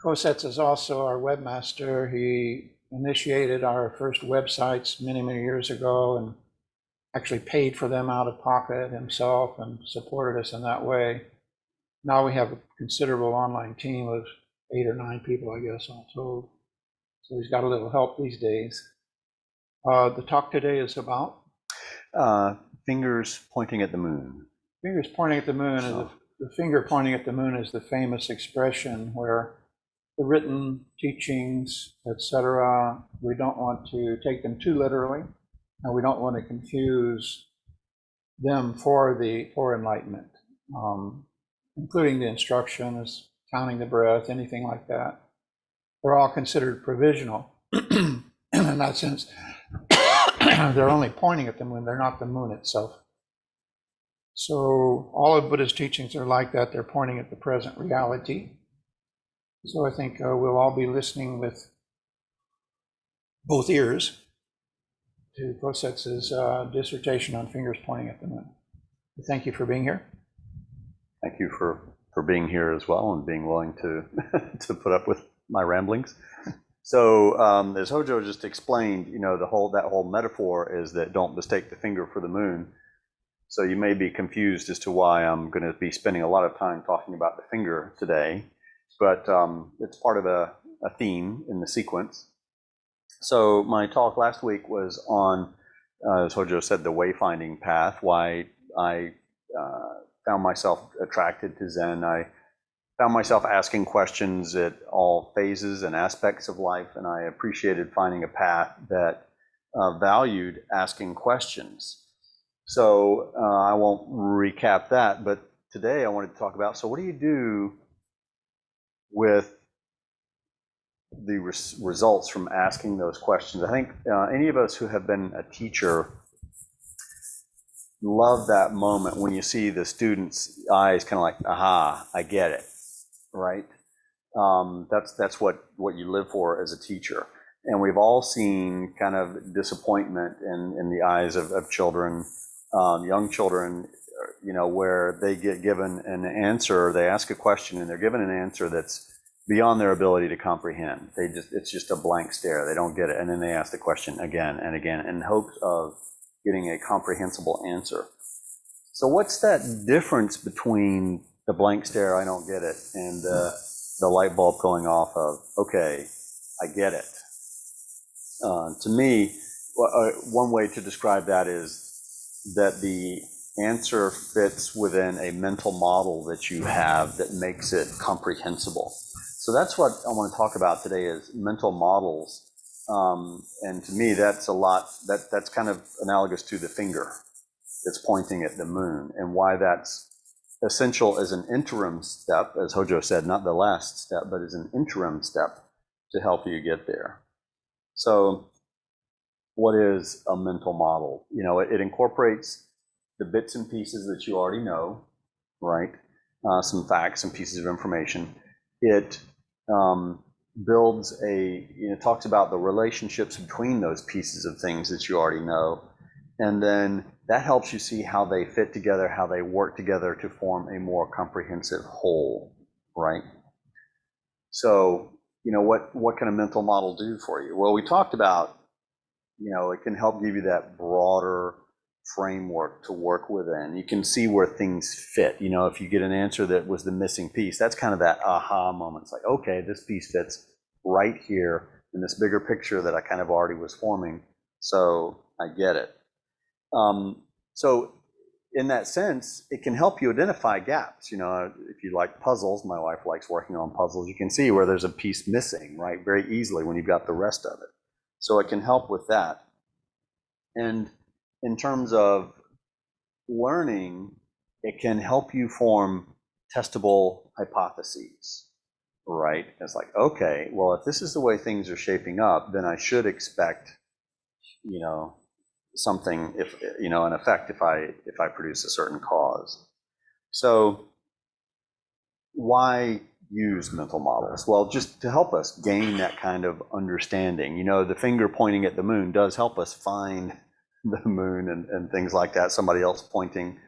Kosestsu is also our webmaster. He initiated our first websites many, many years ago and actually paid for them out of pocket himself and supported us in that way. Now we have a considerable online team of 8 or 9 people, I guess, all told. So he's got a little help these days. The talk today is about? Fingers pointing at the moon. Fingers pointing at the moon. The finger pointing at the moon is the famous expression where the written teachings, etc., we don't want to take them too literally, and we don't want to confuse them for enlightenment, including the instructions, counting the breath, anything like that. They're all considered provisional. In that sense, they're only pointing at the moon, they're not the moon itself. So all of Buddha's teachings are like that. They're pointing at the present reality. So I think we'll all be listening with both ears to Kosetsu's dissertation on fingers pointing at the moon. Thank you for being here. Thank you for being here as well and being willing to to put up with my ramblings. So as Hojo just explained, that whole metaphor is that don't mistake the finger for the moon. So you may be confused as to why I'm going to be spending a lot of time talking about the finger today, but it's part of a theme in the sequence. So my talk last week was on, as Hojo said, the wayfinding path, why I found myself attracted to Zen. I found myself asking questions at all phases and aspects of life, and I appreciated finding a path that valued asking questions. So I won't recap that, but today I wanted to talk about, so what do you do with the results from asking those questions? I think any of us who have been a teacher love that moment when you see the student's eyes kind of like, aha, I get it, right? That's what you live for as a teacher. And we've all seen kind of disappointment in the eyes of children, young children, where they get given an answer, they ask a question and they're given an answer that's beyond their ability to comprehend. It's just a blank stare. They don't get it. And then they ask the question again and again in hopes of getting a comprehensible answer. So what's that difference between the blank stare, I don't get it, and the light bulb going off of, okay, I get it? To me, one way to describe that is that the answer fits within a mental model that you have that makes it comprehensible. So that's what I want to talk about today is mental models. And to me, that's that's kind of analogous to the finger that's pointing at the moon, and why that's essential as an interim step, as Hojo said, not the last step, but as an interim step to help you get there. So what is a mental model? It incorporates the bits and pieces that you already know, right? Some facts and pieces of information. It builds talks about the relationships between those pieces of things that you already know. And then that helps you see how they fit together, how they work together to form a more comprehensive whole, right? So, what can a mental model do for you? Well, we talked about, it can help give you that broader framework to work within. You can see where things fit. If you get an answer that was the missing piece, that's kind of that aha moment. It's like, okay, this piece fits right here in this bigger picture that I kind of already was forming. So I get it. So in that sense, it can help you identify gaps. If you like puzzles, my wife likes working on puzzles, you can see where there's a piece missing, right? Very easily when you've got the rest of it. So it can help with that. And in terms of learning, it can help you form testable hypotheses, right? It's like, okay, well, if this is the way things are shaping up, then I should expect, something, an effect if I produce a certain cause. So why use mental models? Well, just to help us gain that kind of understanding. The finger pointing at the moon does help us find the moon and things like that, somebody else pointing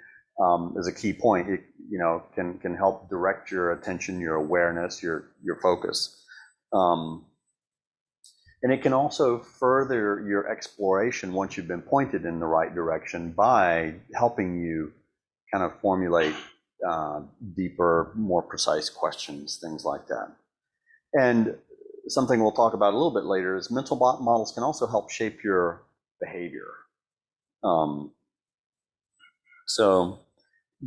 is a key point. It, can help direct your attention, your awareness, your focus. And it can also further your exploration once you've been pointed in the right direction by helping you kind of formulate deeper, more precise questions, things like that. And something we'll talk about a little bit later is mental models can also help shape your behavior. So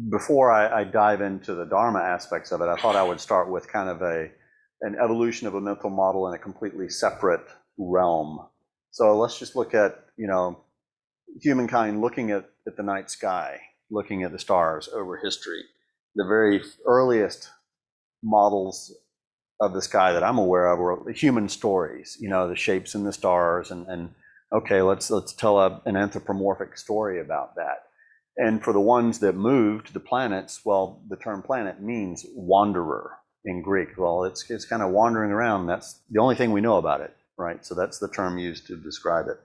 before I dive into the Dharma aspects of it, I thought I would start with kind of an evolution of a mental model in a completely separate realm. So let's just look at, humankind looking at the night sky, looking at the stars over history. The very earliest models of the sky that I'm aware of were human stories, the shapes in the stars, and okay, let's tell an anthropomorphic story about that. And for the ones that moved, the planets, well, the term planet means wanderer in Greek. Well, it's kind of wandering around. That's the only thing we know about it, right? So that's the term used to describe it.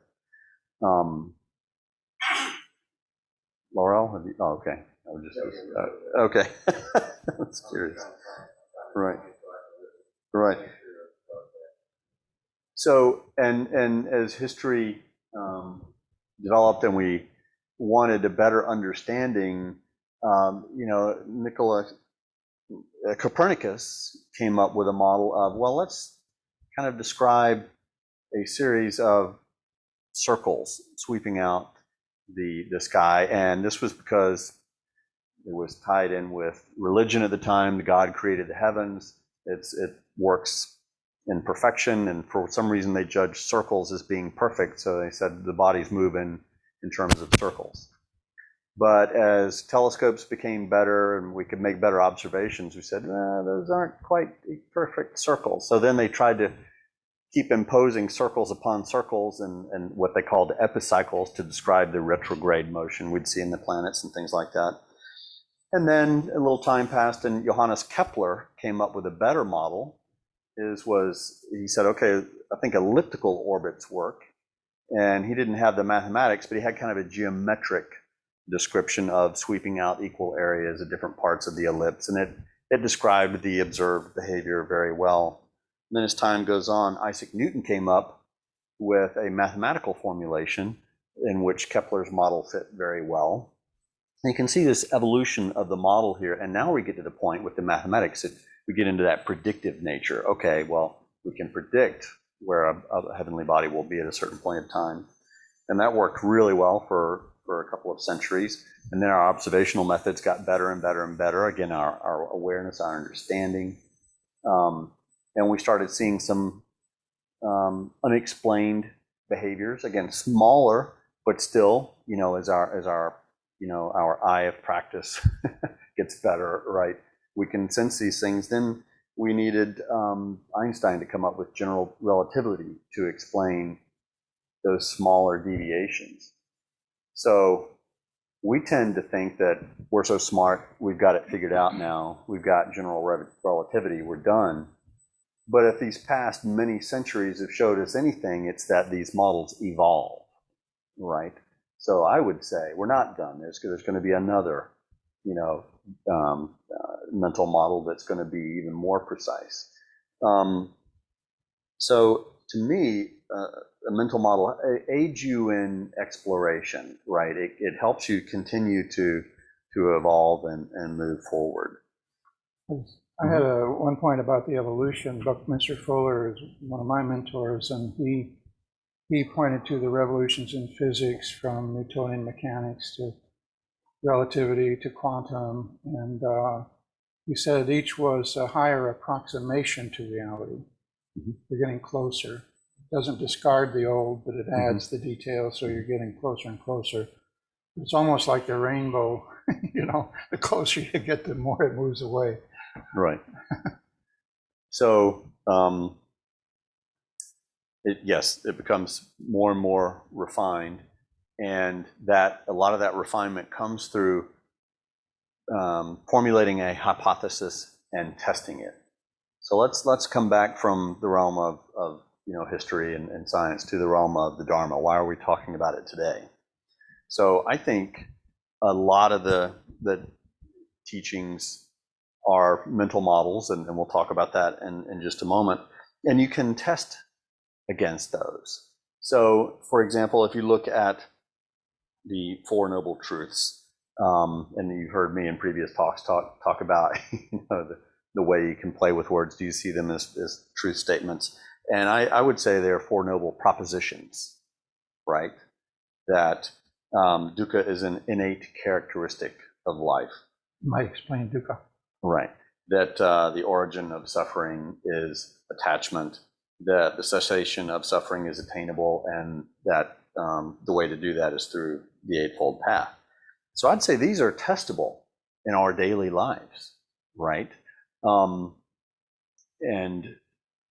Laurel, oh, okay. I was just okay. That's curious. Right. So, and as history developed and we wanted a better understanding, Copernicus came up with a model of, well, let's kind of describe a series of circles sweeping out the sky. And this was because it was tied in with religion at the time. The God created the heavens. It works in perfection, and for some reason they judged circles as being perfect, so they said the bodies move in terms of circles. But as telescopes became better and we could make better observations, we said, those aren't quite perfect circles. So then they tried to keep imposing circles upon circles and what they called epicycles to describe the retrograde motion we'd see in the planets and things like that. And then a little time passed, and Johannes Kepler came up with a better model. He said, okay, I think elliptical orbits work. And he didn't have the mathematics, but he had kind of a geometric description of sweeping out equal areas at different parts of the ellipse. And it described the observed behavior very well. And then as time goes on, Isaac Newton came up with a mathematical formulation in which Kepler's model fit very well. And you can see this evolution of the model here. And now we get to the point with the mathematics that we get into that predictive nature. Okay, well, we can predict where a heavenly body will be at a certain point of time. And that worked really well for a couple of centuries. And then our observational methods got better and better and better. Again, our awareness, our understanding. And we started seeing some unexplained behaviors. Again, smaller, but still, as our eye of practice gets better, right? We can sense these things. Then we needed Einstein to come up with general relativity to explain those smaller deviations. So we tend to think that we're so smart, we've got it figured out now, we've got general relativity, we're done. But if these past many centuries have showed us anything, it's that these models evolve, right? So I would say we're not done. There's going to be another, mental model that's going to be even more precise. So to me, a mental model aids you in exploration, right? It helps you continue to evolve and move forward. I had one point about the evolution. Buckminster Fuller is one of my mentors, and he pointed to the revolutions in physics from Newtonian mechanics to relativity to quantum, and he said each was a higher approximation to reality. You're getting closer. It doesn't discard the old, but it adds the details, so you're getting closer and closer. It's almost like the rainbow, the closer you get, the more it moves away. Right. So, it becomes more and more refined, and that a lot of that refinement comes through formulating a hypothesis and testing it. So let's come back from the realm of history and science to the realm of the Dharma. Why are we talking about it today? So I think a lot of the that teachings are mental models, and we'll talk about that in just a moment. And you can test against those. So, for example, if you look at the Four Noble Truths, and you've heard me in previous talks talk about the way you can play with words. Do you see them as truth statements? And I would say they're Four Noble Propositions, right? That dukkha is an innate characteristic of life. You might explain dukkha. Right. That the origin of suffering is attachment, that the cessation of suffering is attainable, and that the way to do that is through the Eightfold Path. So I'd say these are testable in our daily lives, right? And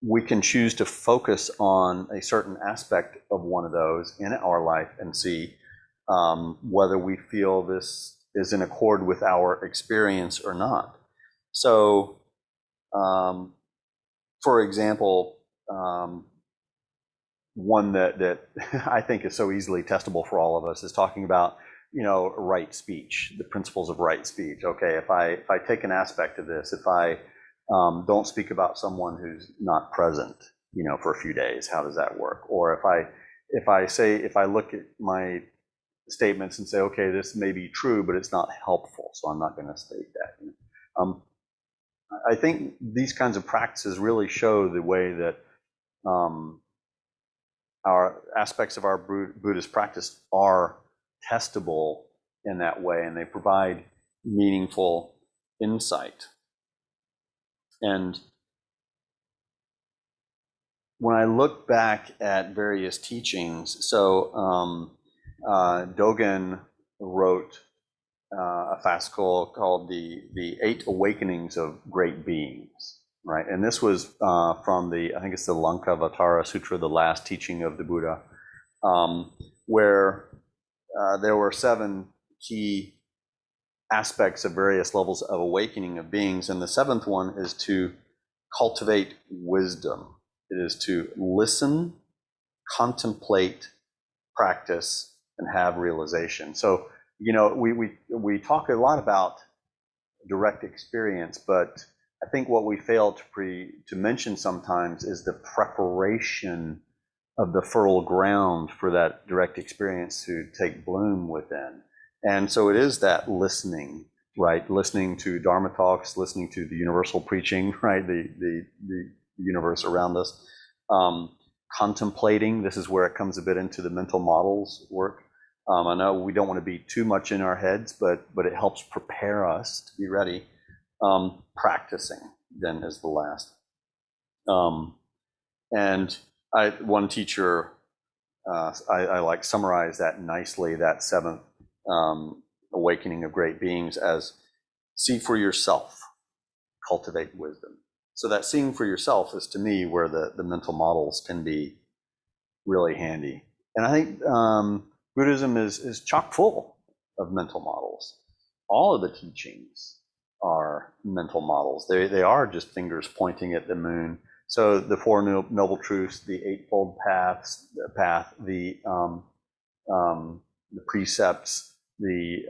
we can choose to focus on a certain aspect of one of those in our life and see whether we feel this is in accord with our experience or not. So, for example, one that I think is so easily testable for all of us is talking about, right speech, the principles of right speech. Okay, if I take an aspect of this, if I don't speak about someone who's not present, for a few days, how does that work? Or if I look at my statements and say, okay, this may be true, but it's not helpful, so I'm not going to state that. I think these kinds of practices really show the way that our aspects of our Buddhist practice are testable in that way, and they provide meaningful insight. And when I look back at various teachings, so Dogen wrote a fascicle called the Eight Awakenings of Great Beings, right? And this was from I think it's the Lankavatara Sutra, the last teaching of the Buddha, where there were 7 key aspects of various levels of awakening of beings, and the 7th one is to cultivate wisdom. It is to listen, contemplate, practice, and have realization. So, we talk a lot about direct experience, but I think what we fail to mention sometimes is the preparation of the fertile ground for that direct experience to take bloom within. And so it is that listening, right? Listening to Dharma talks, listening to the universal preaching, right? The universe around us. Contemplating, this is where it comes a bit into the mental models work. I know we don't want to be too much in our heads, but it helps prepare us to be ready. Practicing then is the last. And one teacher, I like summarize that nicely, that 7th awakening of great beings as see for yourself, cultivate wisdom. So that seeing for yourself is to me where the mental models can be really handy. And I think Buddhism is chock full of mental models. All of the teachings are mental models. They are just fingers pointing at the moon. So the Four Noble Truths, the Eightfold Path, the precepts, the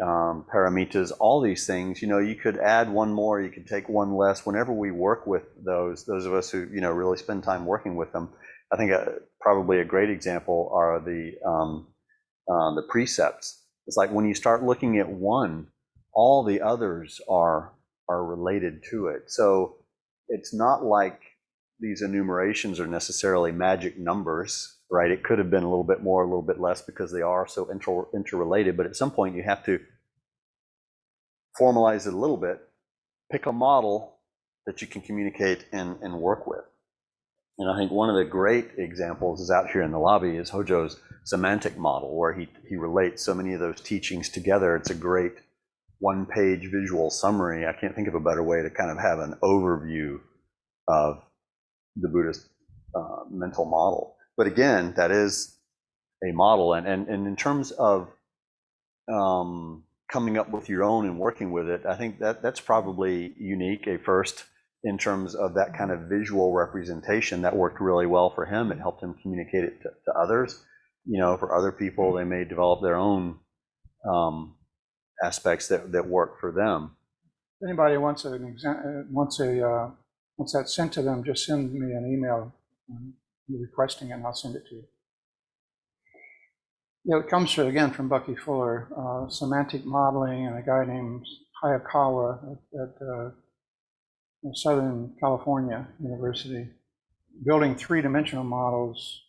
paramitas, all these things. You could add one more, you could take one less. Whenever we work with those of us who really spend time working with them, I think probably a great example are the precepts. It's like when you start looking at one, all the others are related to it. So it's not like these enumerations are necessarily magic numbers, right? It could have been a little bit more, a little bit less, because they are so interrelated. But at some point, you have to formalize it a little bit, pick a model that you can communicate and work with. And I think one of the great examples is out here in the lobby is Hojo's semantic model, where he relates so many of those teachings together. It's a great one-page visual summary. I can't think of a better way to kind of have an overview of the Buddhist mental model. But again, that is a model. And in terms of coming up with your own and working with it, I think that's probably unique, a first in terms of that kind of visual representation. That worked really well for him. It helped him communicate it to others. For other people, they may develop their own aspects that work for them. If anybody wants wants that sent to them, just send me an email requesting it, and I'll send it to you. It comes from Bucky Fuller, semantic modeling, and a guy named Hayakawa at Southern California University, building three-dimensional models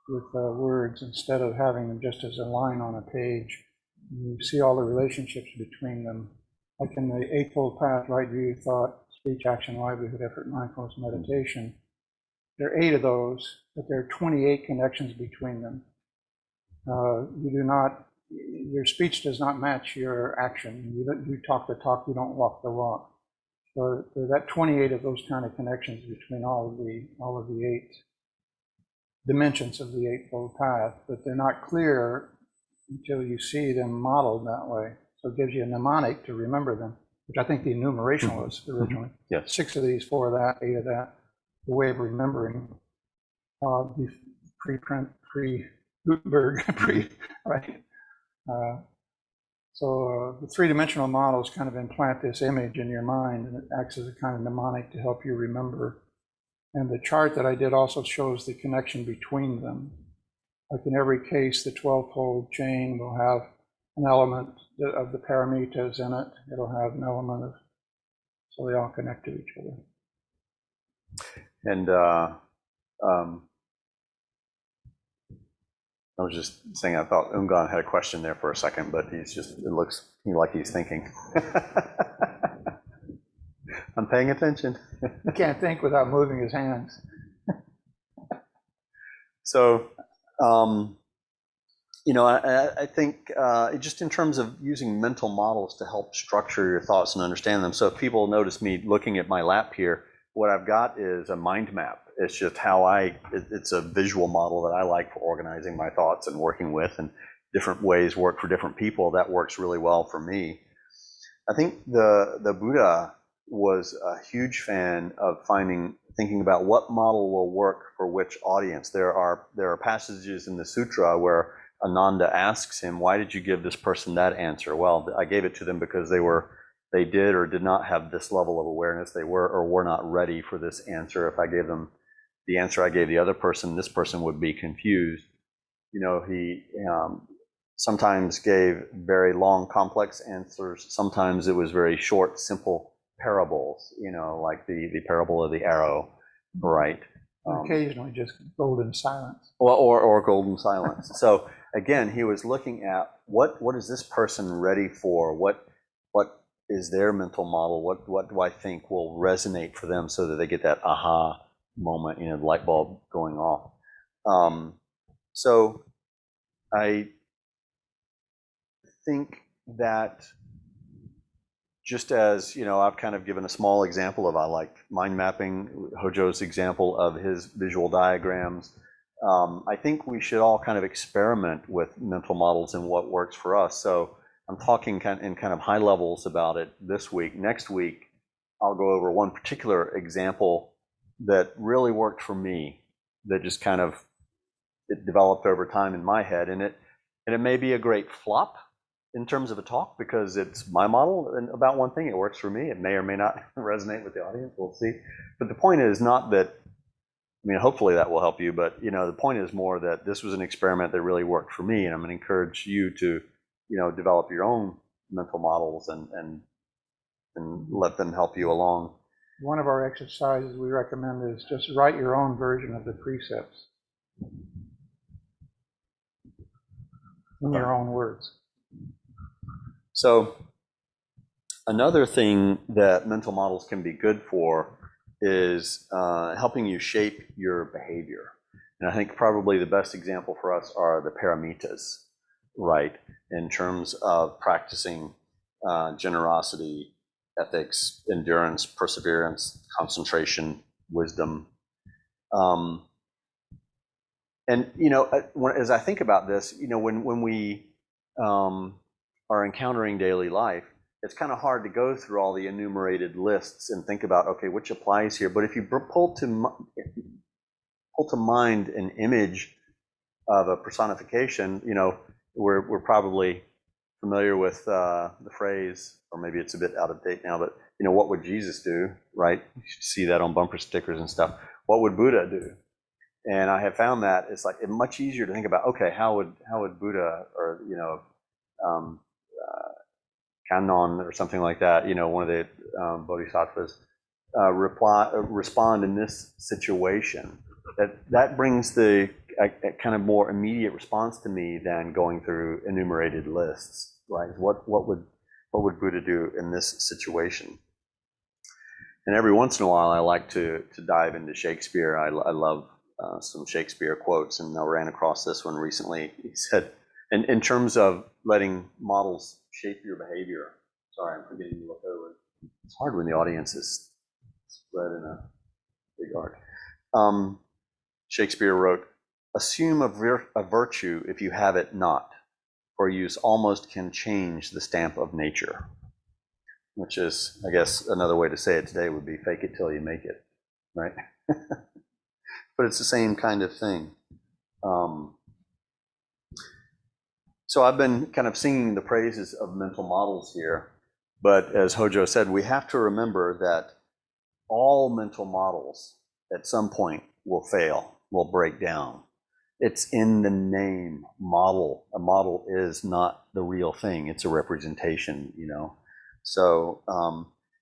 with words instead of having them just as a line on a page. You see all the relationships between them, like in the Eightfold Path: right view, thought, speech, action, livelihood, effort, mindfulness, meditation. There are 8 of those, but there are 28 connections between them. Your speech does not match your action. You talk the talk, you don't walk the walk. So there are 28 of those kind of connections between all of the 8 dimensions of the Eightfold Path, but they're not clear until you see them modeled that way. So it gives you a mnemonic to remember them, which I think the enumeration was originally. Yes. 6 of these, 4 of that, 8 of that. The way of remembering the pre-print, pre-Gutenberg, right? So the three-dimensional models kind of implant this image in your mind, and it acts as a kind of mnemonic to help you remember. And the chart that I did also shows the connection between them. Like in every case, the 12-fold chain will have an element of the paramitas in it. It'll have an element of, so they all connect to each other. And I was just saying, I thought Ungan had a question there for a second, but it looks like he's thinking. I'm paying attention. He can't think without moving his hands. So, I think just in terms of using mental models to help structure your thoughts and understand them. So if people notice me looking at my lap here, what I've got is a mind map. It's just it's a visual model that I like for organizing my thoughts and working with, and different ways work for different people. That works really well for me. I think the Buddha was a huge fan of thinking about what model will work for which audience. There are passages in the sutra where Ananda asks him, "Why did you give this person that answer?" Well, I gave it to them because they did or did not have this level of awareness. They were or were not ready for this answer. If I gave them the answer I gave the other person, this person would be confused. He sometimes gave very long, complex answers. Sometimes it was very short, simple parables, like the parable of the arrow, right? Occasionally just golden silence. Or golden silence. So again, he was looking at what is this person ready for? What is their mental model? What do I think will resonate for them so that they get that aha moment, the light bulb going off. So I think that just as, I've kind of given a small example of, I like mind mapping, Hojo's example of his visual diagrams. I think we should all kind of experiment with mental models and what works for us. So I'm talking in kind of high levels about it this week. Next week, I'll go over one particular example that really worked for me, that just kind of, it developed over time in my head. And it may be a great flop in terms of a talk because it's my model and about one thing, it works for me. It may or may not resonate with the audience, we'll see. But the point is not that, hopefully that will help you, but the point is more that this was an experiment that really worked for me, and I'm going to encourage you to, develop your own mental models and let them help you along. One of our exercises we recommend is just write your own version of the precepts in your own words. So another thing that mental models can be good for is helping you shape your behavior. And I think probably the best example for us are the paramitas, right? In terms of practicing generosity, ethics, endurance, perseverance, concentration, wisdom. And, as I think about this, when we are encountering daily life, it's kind of hard to go through all the enumerated lists and think about, okay, which applies here. But if you pull to mind an image of a personification, we're probably familiar with the phrase, or maybe it's a bit out of date now, but what would Jesus do, right? You should see that on bumper stickers and stuff. What would Buddha do? And I have found that it's like much easier to think about, okay, how would Buddha, or um, Kannon or something like that, one of the bodhisattvas, respond in this situation. That brings a kind of more immediate response to me than going through enumerated lists, right? What would Buddha do in this situation? And every once in a while, I like to dive into Shakespeare. I love some Shakespeare quotes, and I ran across this one recently. He said, in terms of letting models shape your behavior. Sorry, I'm forgetting to look over. It's hard when the audience is spread in a big arc. Shakespeare wrote, "Assume a virtue if you have it not, for use almost can change the stamp of nature." Which is, I guess, another way to say it today would be fake it till you make it, right? But it's the same kind of thing. So I've been kind of singing the praises of mental models here, but as Hojo said, we have to remember that all mental models at some point will fail, will break down. It's in the name model. A model is not the real thing. It's a representation, So,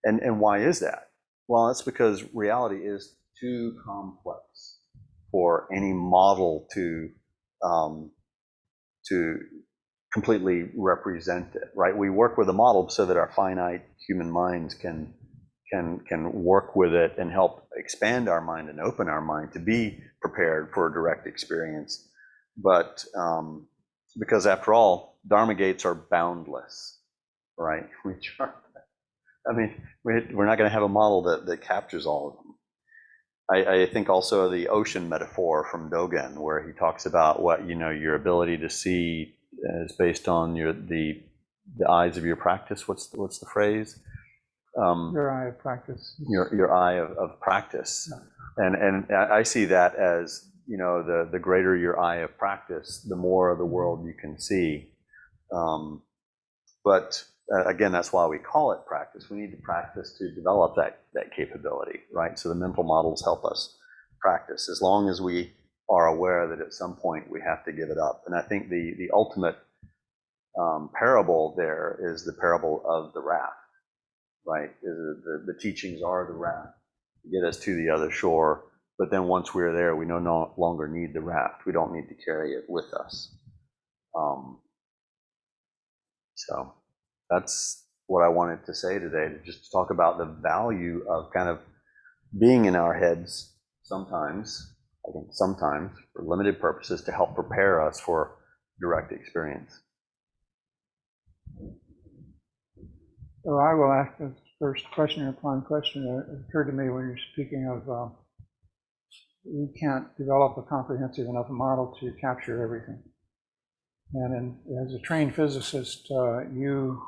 and why is that? Well, that's because reality is too complex for any model to completely represent it, right? We work with a model so that our finite human minds can work with it and help expand our mind and open our mind to be prepared for a direct experience. But because after all, Dharma gates are boundless, right? We're not going to have a model that captures all of them. I think also the ocean metaphor from Dogen, where he talks about what your ability to see is based on the eyes of your practice. What's the phrase? Your eye of practice. Your eye of practice, and I see that as the greater your eye of practice, the more of the world you can see. But again, that's why we call it practice. We need to practice to develop that capability, right? So the mental models help us practice, as long as we are aware that at some point we have to give it up. And I think the ultimate parable there is the parable of the raft, right? The teachings are the raft to get us to the other shore. But then once we're there, we no longer need the raft. We don't need to carry it with us. So that's what I wanted to say today, to just talk about the value of kind of being in our heads sometimes, I think sometimes, for limited purposes, to help prepare us for direct experience. So I will ask the first question upon question that occurred to me when you're speaking of we can't develop a comprehensive enough model to capture everything. And as a trained physicist, the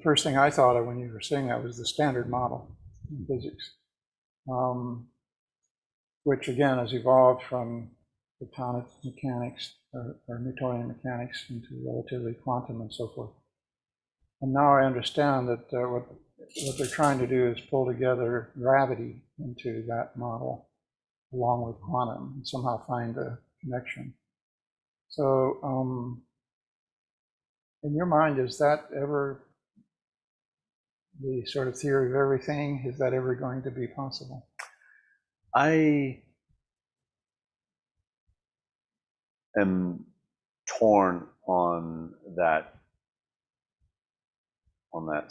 first thing I thought of when you were saying that was the standard model in physics, which again has evolved from atomic mechanics or Newtonian mechanics into relatively quantum and so forth. And now I understand that what they're trying to do is pull together gravity into that model along with quantum and somehow find a connection. So in your mind, is that ever the sort of theory of everything? Is that ever going to be possible? I am torn on that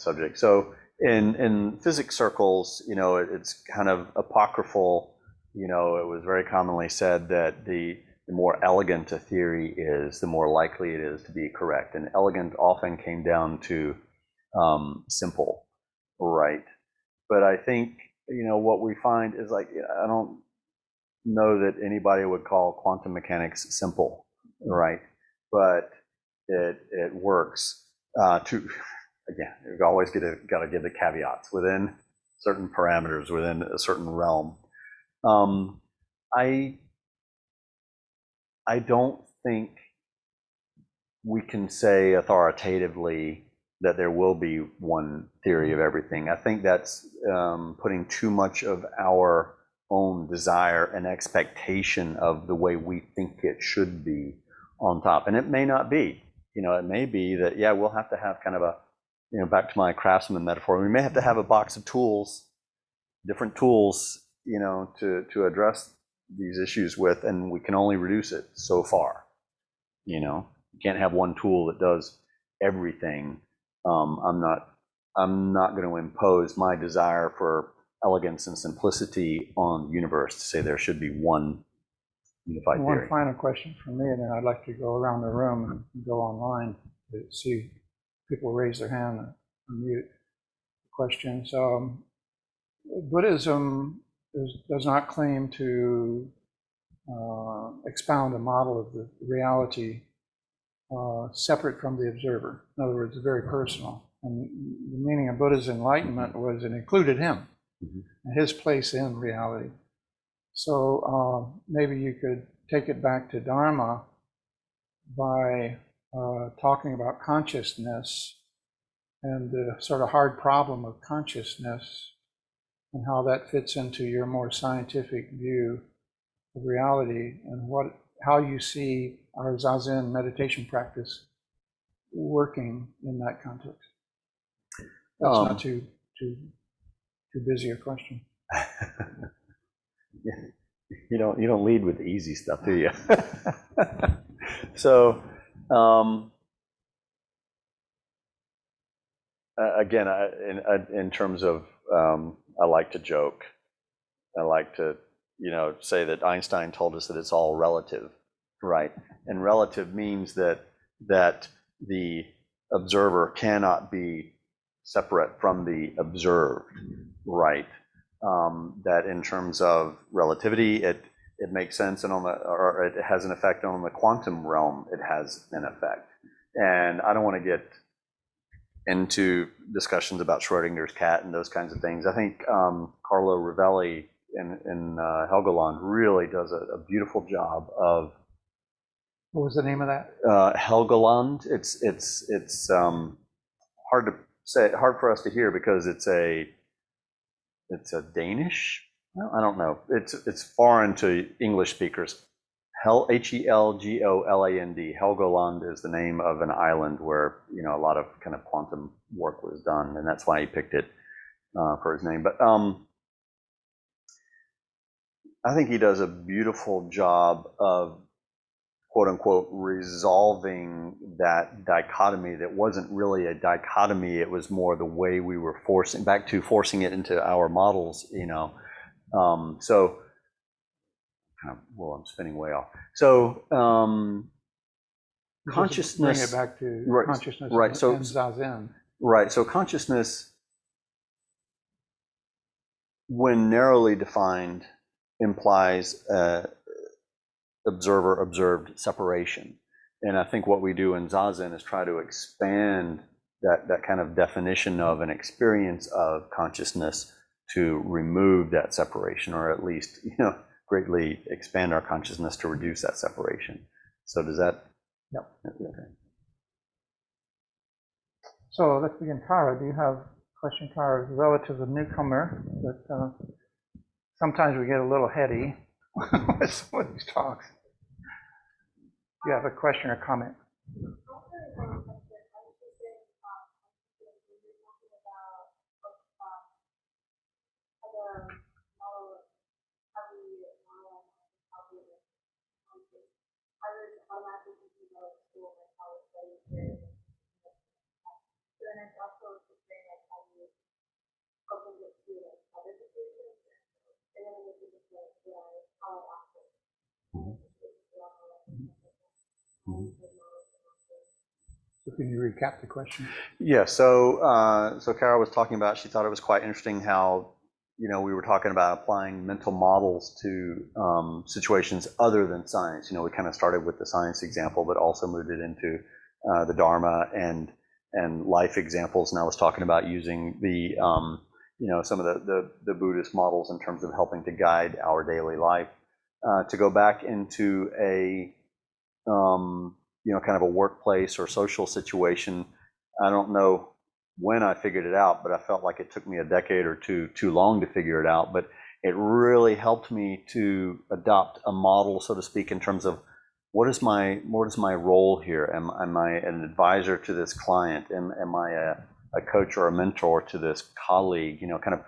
subject. So in physics circles, it's kind of apocryphal. It was very commonly said that the more elegant a theory is, the more likely it is to be correct. And elegant often came down to simple, right? But I think, what we find is I don't know that anybody would call quantum mechanics simple, right? But it works. Again, you've always got to give the caveats within certain parameters, within a certain realm. I don't think we can say authoritatively that there will be one theory of everything. I think that's putting too much of our own desire and expectation of the way we think it should be on top. And it may not be. It may be that, yeah, we'll have to have kind of a, back to my craftsman metaphor, we may have to have a box of tools, different tools, to address these issues with, and we can only reduce it so far. You can't have one tool that does everything. I'm not going to impose my desire for elegance and simplicity on the universe to say there should be one unified theory. One final question from me, and then I'd like to go around the room and go online to see people raise their hand and unmute questions. Buddhism does not claim to expound a model of the reality separate from the observer. In other words, very personal. And the meaning of Buddha's enlightenment was it included him, his place in reality. So maybe you could take it back to Dharma by talking about consciousness and the sort of hard problem of consciousness and how that fits into your more scientific view of reality and how you see our Zazen meditation practice working in that context. That's not too busy a question. You don't lead with the easy stuff, do you? So again, in terms of I like to joke. I like to say that Einstein told us that it's all relative, right? And relative means that the observer cannot be separate from the observed, right? That in terms of relativity, it makes sense, and or it has an effect on the quantum realm. It has an effect, and I don't want to get into discussions about Schrodinger's cat and those kinds of things. I think Carlo Rovelli in Helgoland really does a beautiful job of. What was the name of that? Helgoland. It's hard to say, hard for us to hear because it's a Danish. Well, I don't know. It's foreign to English speakers. Helgoland. Helgoland is the name of an island where a lot of kind of quantum work was done, and that's why he picked it for his name. But I think he does a beautiful job of quote unquote resolving that dichotomy that wasn't really a dichotomy. It was more the way we were forcing it into our models. So. Well, I'm spinning way off. So consciousness. Bring it back to consciousness, right? So and Zazen. Right. So consciousness, when narrowly defined, implies observer-observed separation. And I think what we do in Zazen is try to expand that kind of definition of an experience of consciousness to remove that separation, or at least greatly expand our consciousness to reduce that separation. So does that? Yep. Okay. So let's begin. Tara, do you have a question? Tara is a relative newcomer, but sometimes we get a little heady with some of these talks. Do you have a question or comment? So can you recap the question? Yeah. So Kara was talking about. She thought it was quite interesting how we were talking about applying mental models to situations other than science. We kind of started with the science example, but also moved it into the Dharma and life examples. And I was talking about using the some of the Buddhist models in terms of helping to guide our daily life. To go back into a kind of a workplace or social situation. I don't know when I figured it out, but I felt like it took me a decade or two too long to figure it out. But it really helped me to adopt a model, so to speak, in terms of what is my role here? Am I an advisor to this client? Am I a coach or a mentor to this colleague? Kind of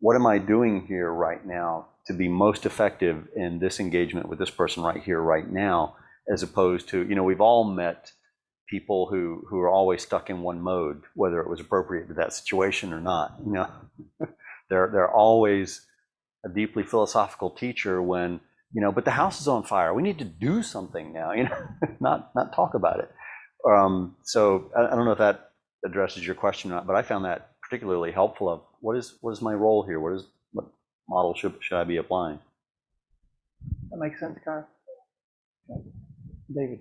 what am I doing here right now to be most effective in this engagement with this person right here, right now, as opposed to, we've all met people who are always stuck in one mode, whether it was appropriate to that situation or not. They're always a deeply philosophical teacher when, but the house is on fire. We need to do something now, not talk about it. So I don't know if that addresses your question or not, but I found that particularly helpful of what is my role here? What model should I be applying? That makes sense, Kyle. Okay. David,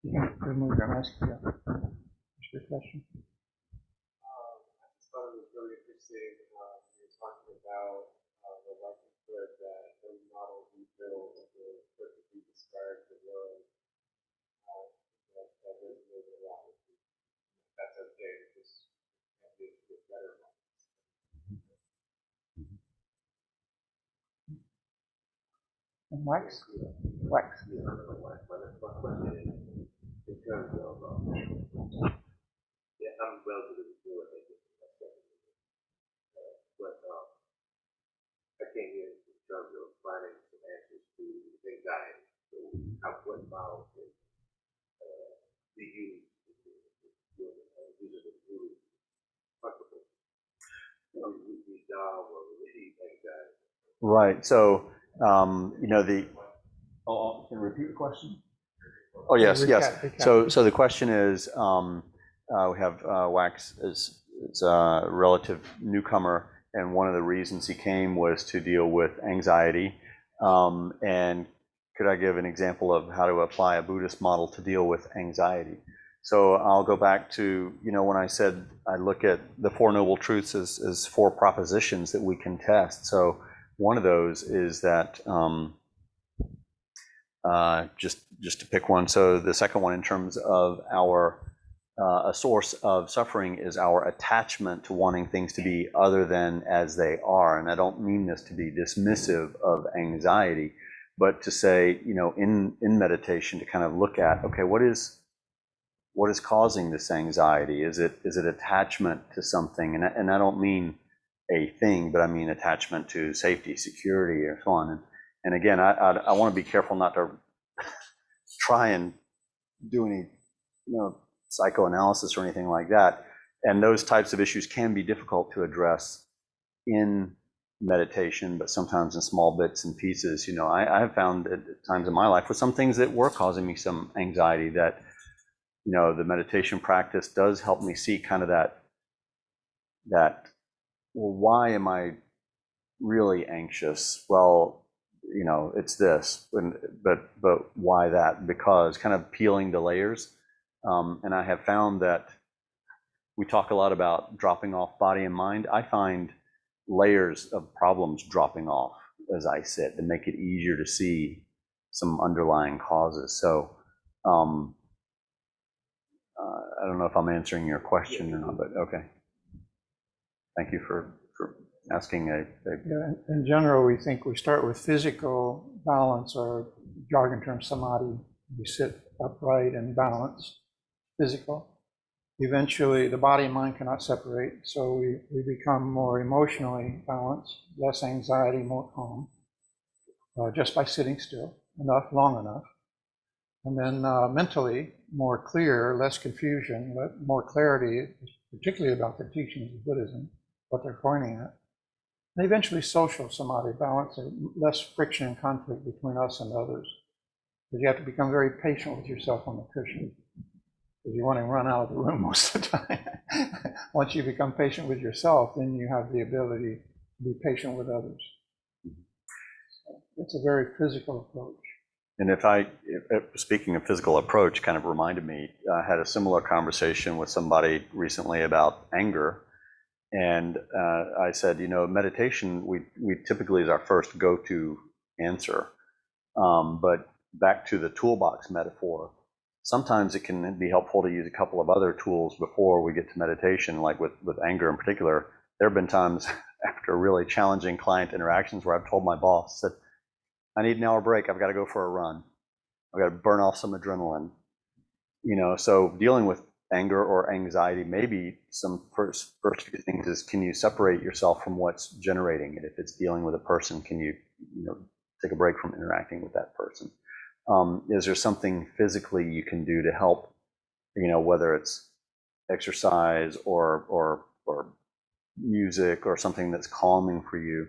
you can remove your mask. Yeah. What's your question? I just thought it was really interesting you were talking about the likelihood that those models we build will perfectly describe the world that resonated a lot with you. That's okay, just can't be a better one. And Wax? Wax. In terms of, I'm relatively new at it, but I came here in terms of finding some answers to anxiety. So, what model can be used to use it really comfortable? We job or relieve anxiety. Right. So, can you repeat the question? Oh, yes, yes. So the question is, we have Wax is a relative newcomer, and one of the reasons he came was to deal with anxiety. And could I give an example of how to apply a Buddhist model to deal with anxiety? So I'll go back to, when I said I look at the Four Noble Truths as four propositions that we can test. So one of those is that, just to pick one. So the second one, in terms of a source of suffering, is our attachment to wanting things to be other than as they are. And I don't mean this to be dismissive of anxiety, but to say, in meditation, to kind of look at, okay, what is causing this anxiety? Is it attachment to something? And I don't mean a thing, but I mean attachment to safety, security, or so on. And again, I want to be careful not to try and do any, psychoanalysis or anything like that. And those types of issues can be difficult to address in meditation, but sometimes in small bits and pieces. I have found at times in my life with some things that were causing me some anxiety that, the meditation practice does help me see kind of that, well, why am I really anxious? Well, it's this, but why that? Because kind of peeling the layers. And I have found that we talk a lot about dropping off body and mind. I find layers of problems dropping off as I sit and make it easier to see some underlying causes. So I don't know if I'm answering your question or not, but okay. Thank you for asking in general, we think we start with physical balance, or jargon term samadhi. We sit upright and balanced, physical. Eventually, the body and mind cannot separate, so we become more emotionally balanced, less anxiety, more calm, just by sitting still long enough. And then mentally, more clear, less confusion, more clarity, particularly about the teachings of Buddhism, what they're pointing at. And eventually social samadhi, balance, less friction and conflict between us and others. Because you have to become very patient with yourself on the cushion, because you want to run out of the room most of the time. Once you become patient with yourself, then you have the ability to be patient with others. So it's a very physical approach. And speaking of physical approach, kind of reminded me, I had a similar conversation with somebody recently about anger. And I said, meditation, we typically is our first go-to answer. But back to the toolbox metaphor, sometimes it can be helpful to use a couple of other tools before we get to meditation, like with anger in particular. There have been times after really challenging client interactions where I've told my boss that I need an hour break. I've got to go for a run. I've got to burn off some adrenaline. So dealing with anger or anxiety, maybe some first few things is, can you separate yourself from what's generating it? If it's dealing with a person, can you take a break from interacting with that person? Is there something physically you can do to help, whether it's exercise or music or something that's calming for you,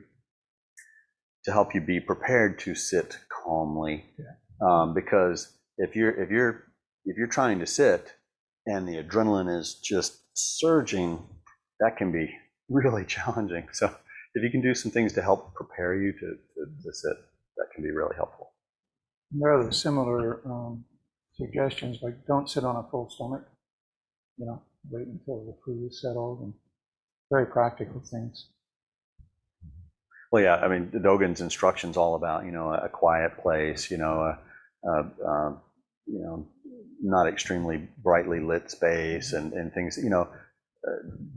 to help you be prepared to sit calmly? Because if you're trying to sit and the adrenaline is just surging, that can be really challenging. So if you can do some things to help prepare you to sit, that can be really helpful. There are similar suggestions, like don't sit on a full stomach, wait until the food is settled, and very practical things. Well, yeah, I mean, Dogen's instruction's all about, a quiet place, not extremely brightly lit space and things,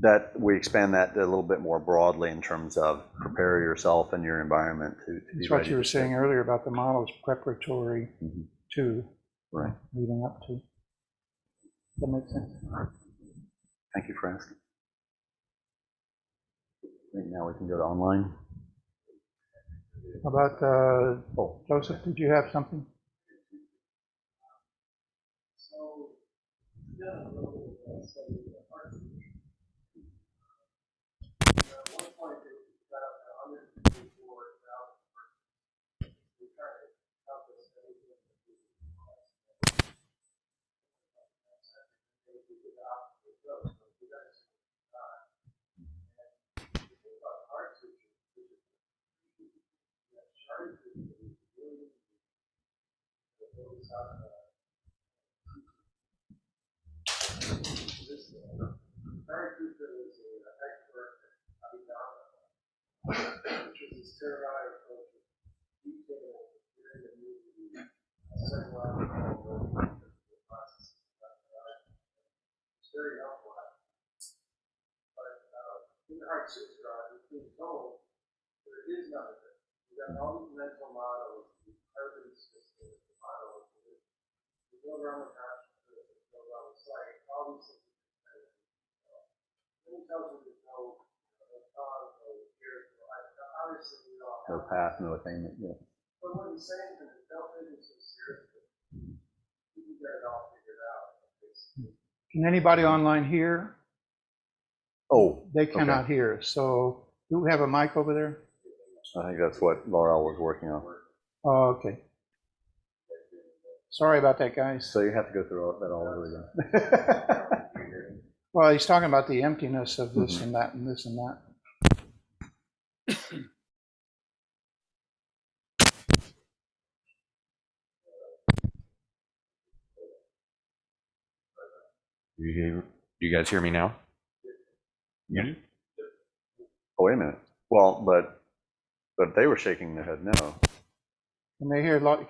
that we expand that a little bit more broadly in terms of prepare yourself and your environment to be ready. That's what you were saying earlier about the models preparatory to, right, leading up to. That makes sense. Thank you for asking. I think now we can go to online. How about Joseph? Did you have something? Very helpful. But in the Heart Sutra, it's being told there is nothing. We've got all these mental models, these urban systems, models. We go around the consciousness, we go around the sight, all these things. Then he tells you there's no cause, no spiritual. Obviously, we all have. No path, no attainment. Yeah. But what he's saying is, don't take it so seriously. You can get it all figured out. Can anybody online hear? Oh, They cannot okay. hear. So do we have a mic over there? I think that's what Laurel was working on. Oh, okay. Sorry about that, guys. So you have to go through that all over again. Well, he's talking about the emptiness of this and that and this and that. You guys hear me now? Yeah. Oh, wait a minute. Well, but they were shaking their head no. Can you hear Laurel?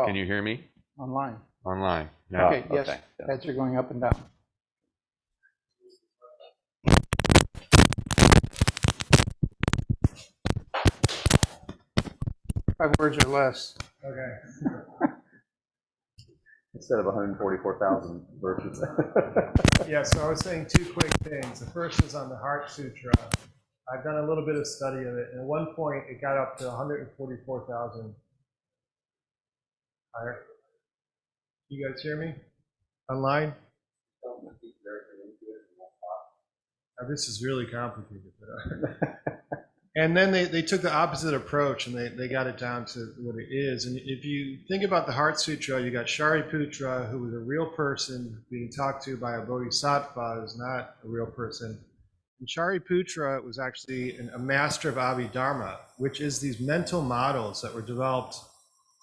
Can you hear me? Online. Online. No. Okay, yes. Okay, yeah. Heads are going up and down. Five words or less. Okay. Instead of 144,000 verses. Yeah, so I was saying two quick things. The first is on the Heart Sutra. I've done a little bit of study of it, and at one point it got up to 144,000. You guys hear me? Online? Now, this is really complicated. And then they took the opposite approach, and they got it down to what it is. And if you think about the Heart Sutra, you got Shariputra, who was a real person being talked to by a bodhisattva who's not a real person. And Shariputra was actually a master of Abhidharma, which is these mental models that were developed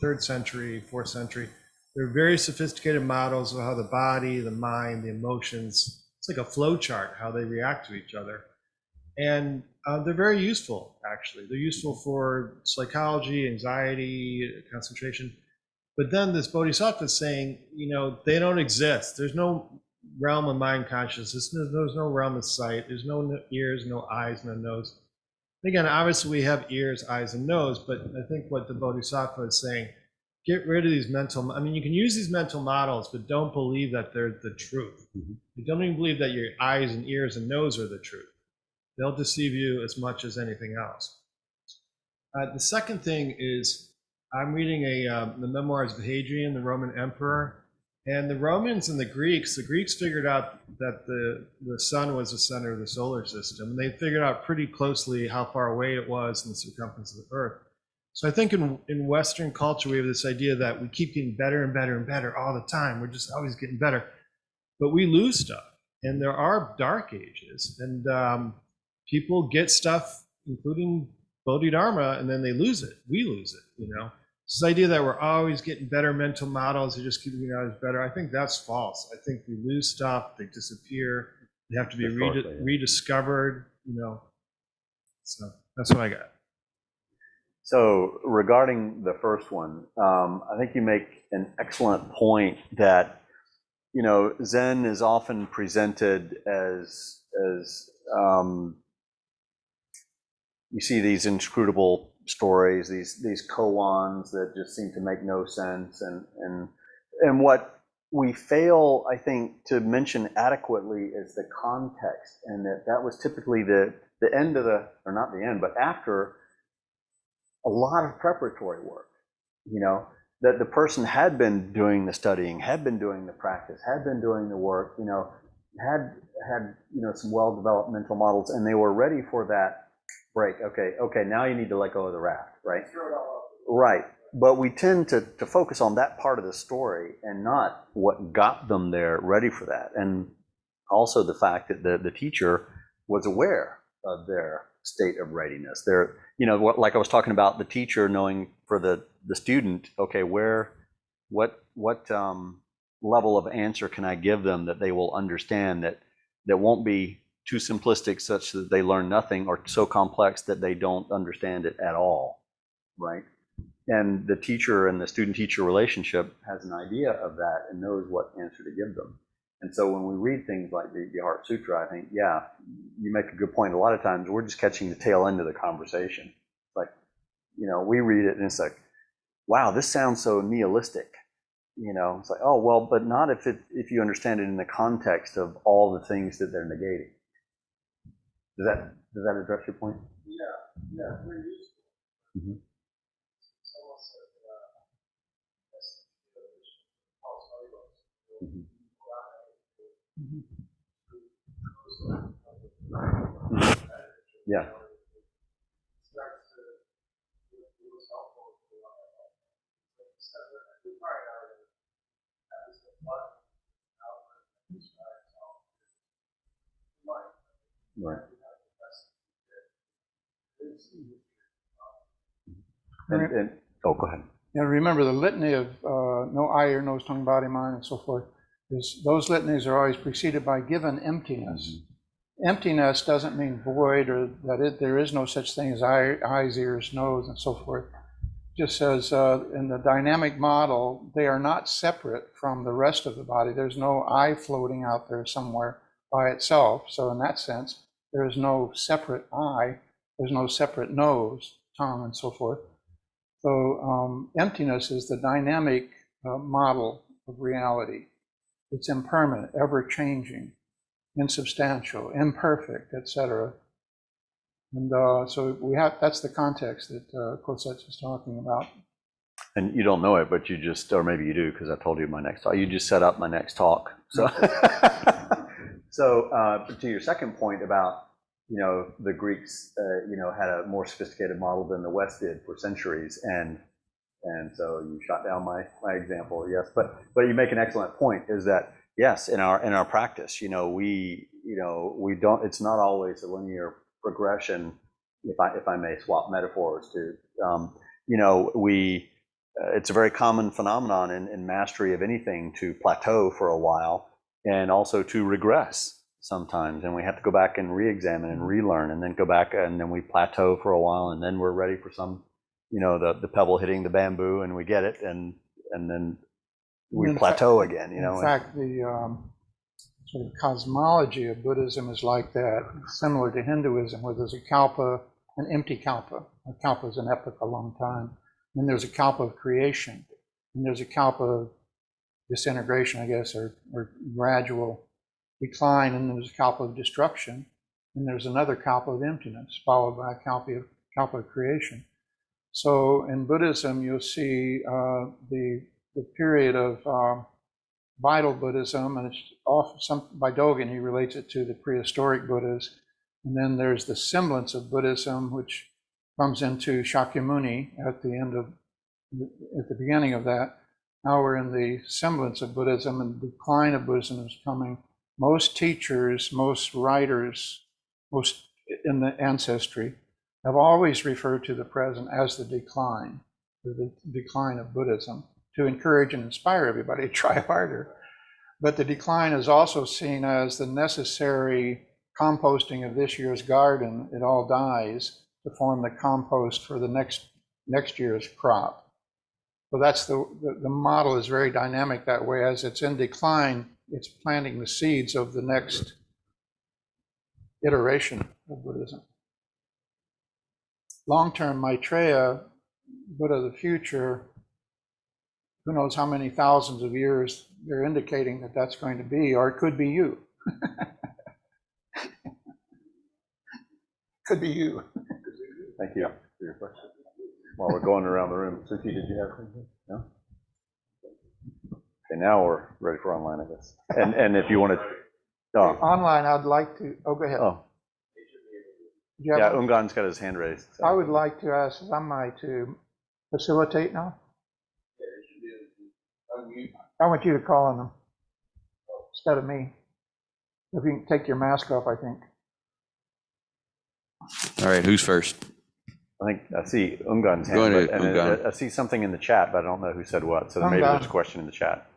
3rd century, 4th century. They're very sophisticated models of how the body, the mind, the emotions, it's like a flow chart, how they react to each other. And they're very useful, actually. They're useful for psychology, anxiety, concentration. But then this bodhisattva is saying, they don't exist. There's no realm of mind consciousness. There's no realm of sight. There's no ears, no eyes, no nose. Again, obviously we have ears, eyes, and nose, but I think what the bodhisattva is saying, get rid of these you can use these mental models, but don't believe that they're the truth. You don't even believe that your eyes and ears and nose are the truth. They'll deceive you as much as anything else. The second thing is, I'm reading the memoirs of Hadrian, the Roman emperor, and the Romans and the Greeks figured out that the sun was the center of the solar system, and they figured out pretty closely how far away it was in the circumference of the Earth. So I think in Western culture, we have this idea that we keep getting better and better and better all the time. We're just always getting better, but we lose stuff, and there are dark ages, and people get stuff, including Bodhidharma, and then they lose it. We lose it, This idea that we're always getting better mental models, they just keep getting always better. I think that's false. I think we lose stuff, they disappear, they have to be rediscovered, So that's what I got. So regarding the first one, I think you make an excellent point that, Zen is often presented as you see these inscrutable stories, these koans that just seem to make no sense, and what we fail, I think, to mention adequately is the context, and that was typically the end of or not the end, but after a lot of preparatory work, that the person had been doing the studying, had been doing the practice, had been doing the work, had some well-developed mental models, and they were ready for that break. Okay, now you need to let go of the raft, right? Right. But we tend to focus on that part of the story and not what got them there ready for that. And also the fact that the teacher was aware of their state of readiness. Like I was talking about, the teacher knowing for the student, okay, what level of answer can I give them that they will understand, that won't be too simplistic such that they learn nothing, or so complex that they don't understand it at all, right? And the teacher and the student-teacher relationship has an idea of that and knows what answer to give them. And so when we read things like the Heart Sutra, I think, yeah, you make a good point. A lot of times we're just catching the tail end of the conversation. Like, we read it and it's like, wow, this sounds so nihilistic. It's like, oh, well, but not if you understand it in the context of all the things that they're negating. Does that address your point? Yeah, very useful. Mm-hmm. It's almost like Yeah. Right. And go ahead. And remember the litany of no eye, ear, nose, tongue, body, mind, and so forth. Those litanies are always preceded by given emptiness. Mm-hmm. Emptiness doesn't mean void, or that there is no such thing as eyes, ears, nose, and so forth. It just says in the dynamic model, they are not separate from the rest of the body. There's no eye floating out there somewhere by itself. So in that sense, there is no separate eye. There's no separate nose, tongue, and so forth. So emptiness is the dynamic model of reality. It's impermanent, ever-changing, insubstantial, imperfect, etc. And so that's the context that Kosestsu is talking about. And you don't know it, but you just, or maybe you do, because I told you my next talk. You just set up my next talk. So, to your second point about, the Greeks, had a more sophisticated model than the West did for centuries, and so you shot down my example, yes. But you make an excellent point. Is that yes, in our practice, we don't. It's not always a linear progression. If I may swap metaphors to, it's a very common phenomenon in mastery of anything to plateau for a while, and also to regress sometimes, and we have to go back and re-examine and relearn, and then go back, and then we plateau for a while, and then we're ready for some, the pebble hitting the bamboo, and we get it, and and then we In plateau again, you know. In fact, the sort of cosmology of Buddhism is like that, similar to Hinduism, where there's a kalpa, an empty kalpa. A kalpa is an epoch, a long time. Then there's a kalpa of creation, and there's a kalpa of disintegration, I guess, or gradual decline, and there's a kalpa of destruction, and there's another kalpa of emptiness, followed by a kalpa of creation. So in Buddhism, you'll see the period of vital Buddhism, and it's often by Dogen, he relates it to the prehistoric Buddhas. And then there's the semblance of Buddhism, which comes into Shakyamuni at the beginning of that. Now we're in the semblance of Buddhism, and the decline of Buddhism is coming. Most teachers, most writers, most in the ancestry have always referred to the present as the decline of Buddhism, to encourage and inspire everybody to try harder. But the decline is also seen as the necessary composting of this year's garden. It all dies to form the compost for the next year's crop. So that's the model is very dynamic that way. As it's in decline, it's planting the seeds of the next iteration of Buddhism. Long-term Maitreya, Buddha of the future, who knows how many thousands of years they're indicating that that's going to be, or it could be you. Could be you. Thank you for your question. While we're going around the room, Suki, did you have something? No? Okay, now we're ready for online, I guess. And if you want to, Online, I'd like to, go ahead. Oh, Yeah, yeah, Ungan's got his hand raised. So. I would like to ask Zamai to facilitate now. I want you to call on them instead of me. If you can take your mask off, I think. All right, who's first? I think I see Ungan's hand, Go ahead, and Ungan. I see something in the chat, but I don't know who said what. So maybe there's a question in the chat.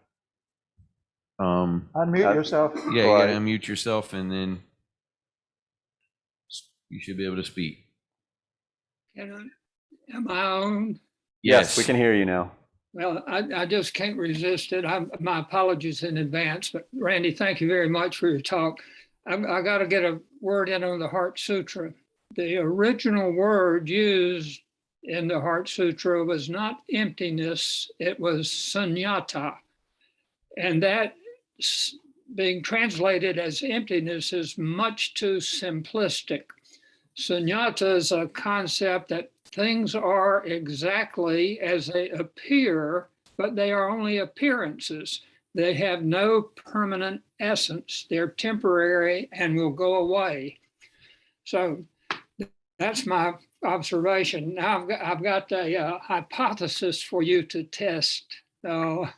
Unmute yourself. Yeah, you gotta unmute yourself, and then you should be able to speak. Am I on? Yes, we can hear you now. Well, I just can't resist it. My apologies in advance, but Randy, thank you very much for your talk. I got to get a word in on the Heart Sutra. The original word used in the Heart Sutra was not emptiness, it was sunyata. And that being translated as emptiness is much too simplistic. Sunyata is a concept that things are exactly as they appear, but they are only appearances. They have no permanent essence. They're temporary and will go away. So that's my observation. Now I've got a hypothesis for you to test. Us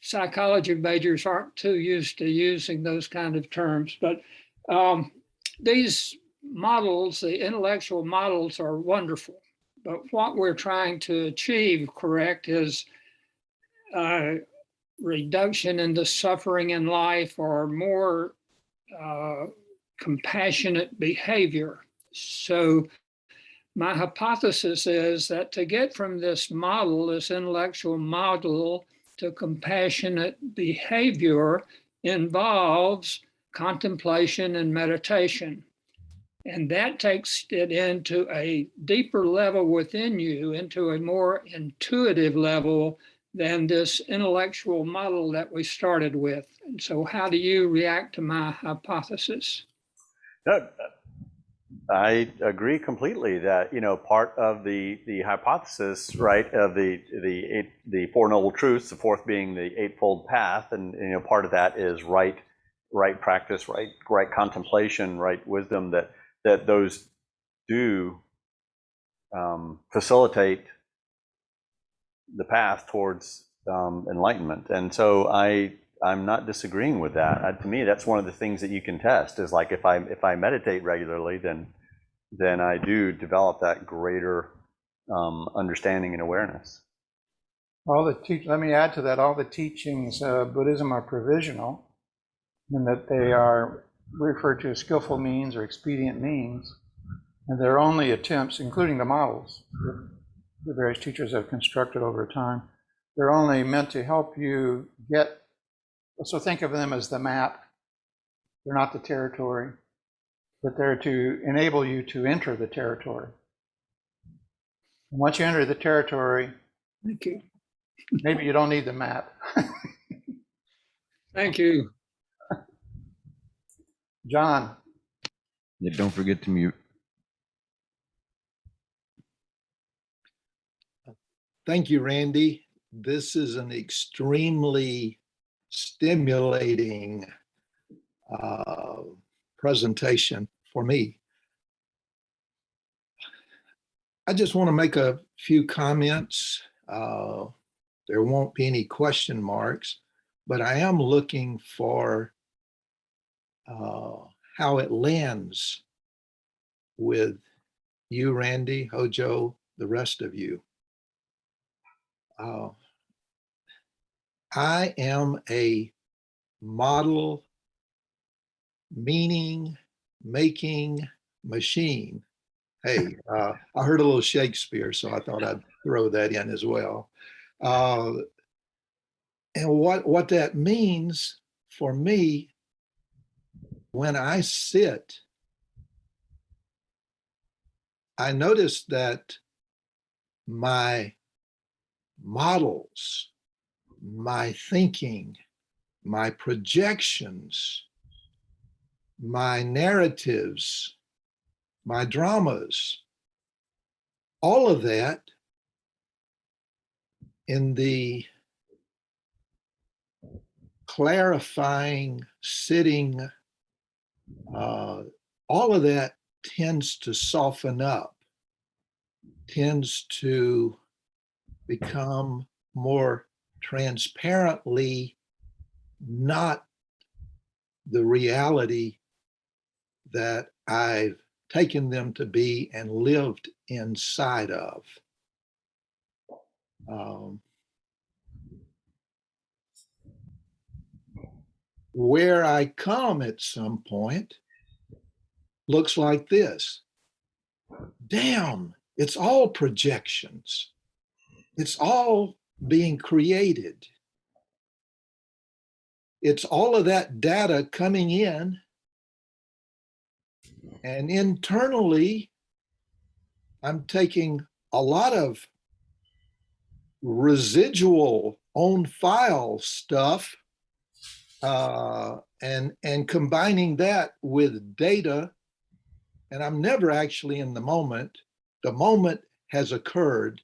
psychology majors aren't too used to using those kind of terms, but these models, the intellectual models, are wonderful. But what we're trying to achieve, correct, is reduction in the suffering in life, or more compassionate behavior. So my hypothesis is that to get from this model, this intellectual model, to compassionate behavior involves contemplation and meditation. And that takes it into a deeper level within you, into a more intuitive level than this intellectual model that we started with. And so how do you react to my hypothesis? I agree completely that, part of the hypothesis, right, of the Four Noble Truths, the fourth being the Eightfold Path, and, part of that is right practice, right contemplation, right wisdom, that those do facilitate the path towards enlightenment. And so I'm not disagreeing with that. To me, that's one of the things that you can test, is like if I meditate regularly, then I do develop that greater understanding and awareness. Let me add to that, all the teachings of Buddhism are provisional, in that they are referred to as skillful means or expedient means, and they're only attempts, including the models that the various teachers have constructed over time, They're only meant to help you get, so think of them as the map. They're not the territory, but they're to enable you to enter the territory. And once you enter the territory, Thank you. maybe you don't need the map. Thank you. John, Yeah, don't forget to mute. Thank you, Randy. This is an extremely stimulating presentation for me. I just want to make a few comments. There won't be any question marks, but I am looking for how it lands with you, Randy, Hojo, the rest of you. I am a model meaning making machine. Hey, I heard a little Shakespeare, so I thought I'd throw that in as well. And what that means for me, when I sit, I notice that my models, my thinking, my projections, my narratives, my dramas, all of that in the clarifying, sitting, all of that tends to soften up, tends to become more transparently not the reality that I've taken them to be and lived inside of. Where I come at some point looks like this. Damn, it's all projections. It's all being created. It's all of that data coming in, and internally, I'm taking a lot of residual on file stuff and combining that with data, and I'm never actually in the moment. The moment has occurred,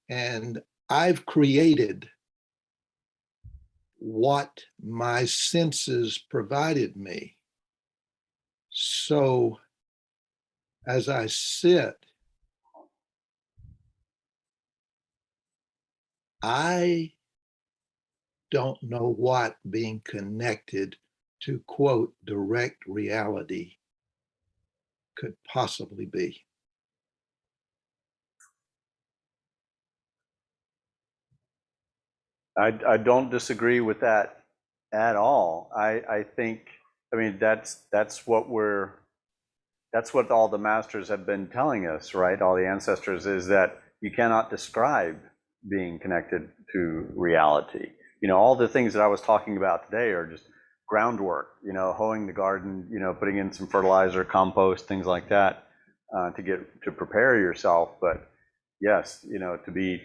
and I've created what my senses provided me. So as I sit, I don't know what being connected to, quote, direct reality could possibly be. I don't disagree with that at all. I think, I mean, that's what all the masters have been telling us, right? All the ancestors, is that you cannot describe being connected to reality. You know, all the things that I was talking about today are just groundwork, you know, hoeing the garden, you know, putting in some fertilizer, compost, things like that, to prepare yourself. But yes, you know, to be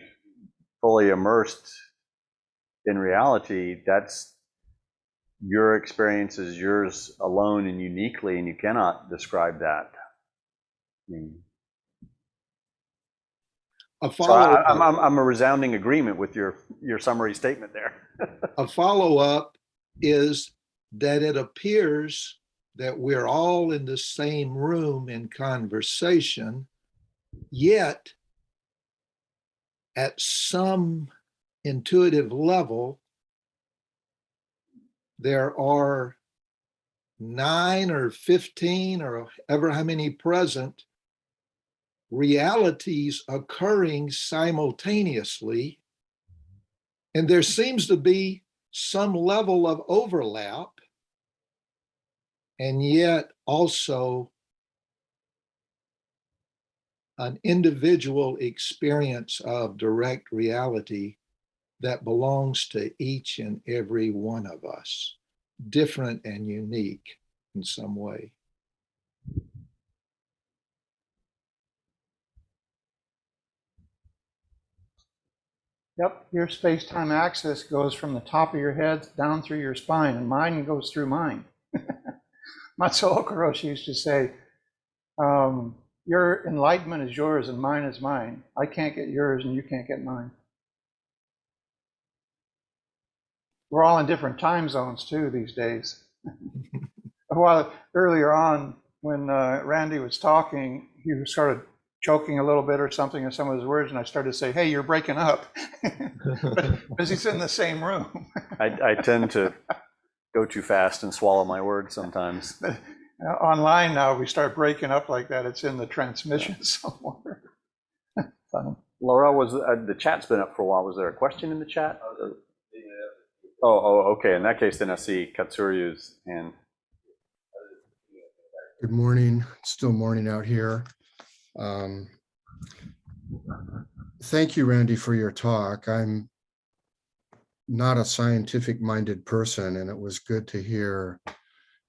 fully immersed in reality, that's your experience, is yours alone and uniquely, and you cannot describe that. I mean, so I'm a resounding agreement with your summary statement there. A follow-up is that it appears that we're all in the same room in conversation, yet at some intuitive level, there are 9 or 15 or ever how many present realities occurring simultaneously. And there seems to be some level of overlap, and yet also an individual experience of direct reality that belongs to each and every one of us, different and unique in some way. Yep, your space-time axis goes from the top of your head down through your spine, and mine goes through mine. Matsuo Kuroshi used to say, your enlightenment is yours and mine is mine. I can't get yours and you can't get mine. We're all in different time zones too these days. While earlier on, when Randy was talking, he started choking a little bit or something in some of his words, and I started to say, hey, you're breaking up, because he's in the same room. I tend to go too fast and swallow my words sometimes. Online now, we start breaking up like that. It's in the transmission somewhere. Funny. Laura, was the chat's been up for a while. Was there a question in the chat? Oh, okay. In that case, then I see Katsuryu's hand. Good morning. It's still morning out here. Thank you, Randy, for your talk. I'm not a scientific-minded person, and it was good to hear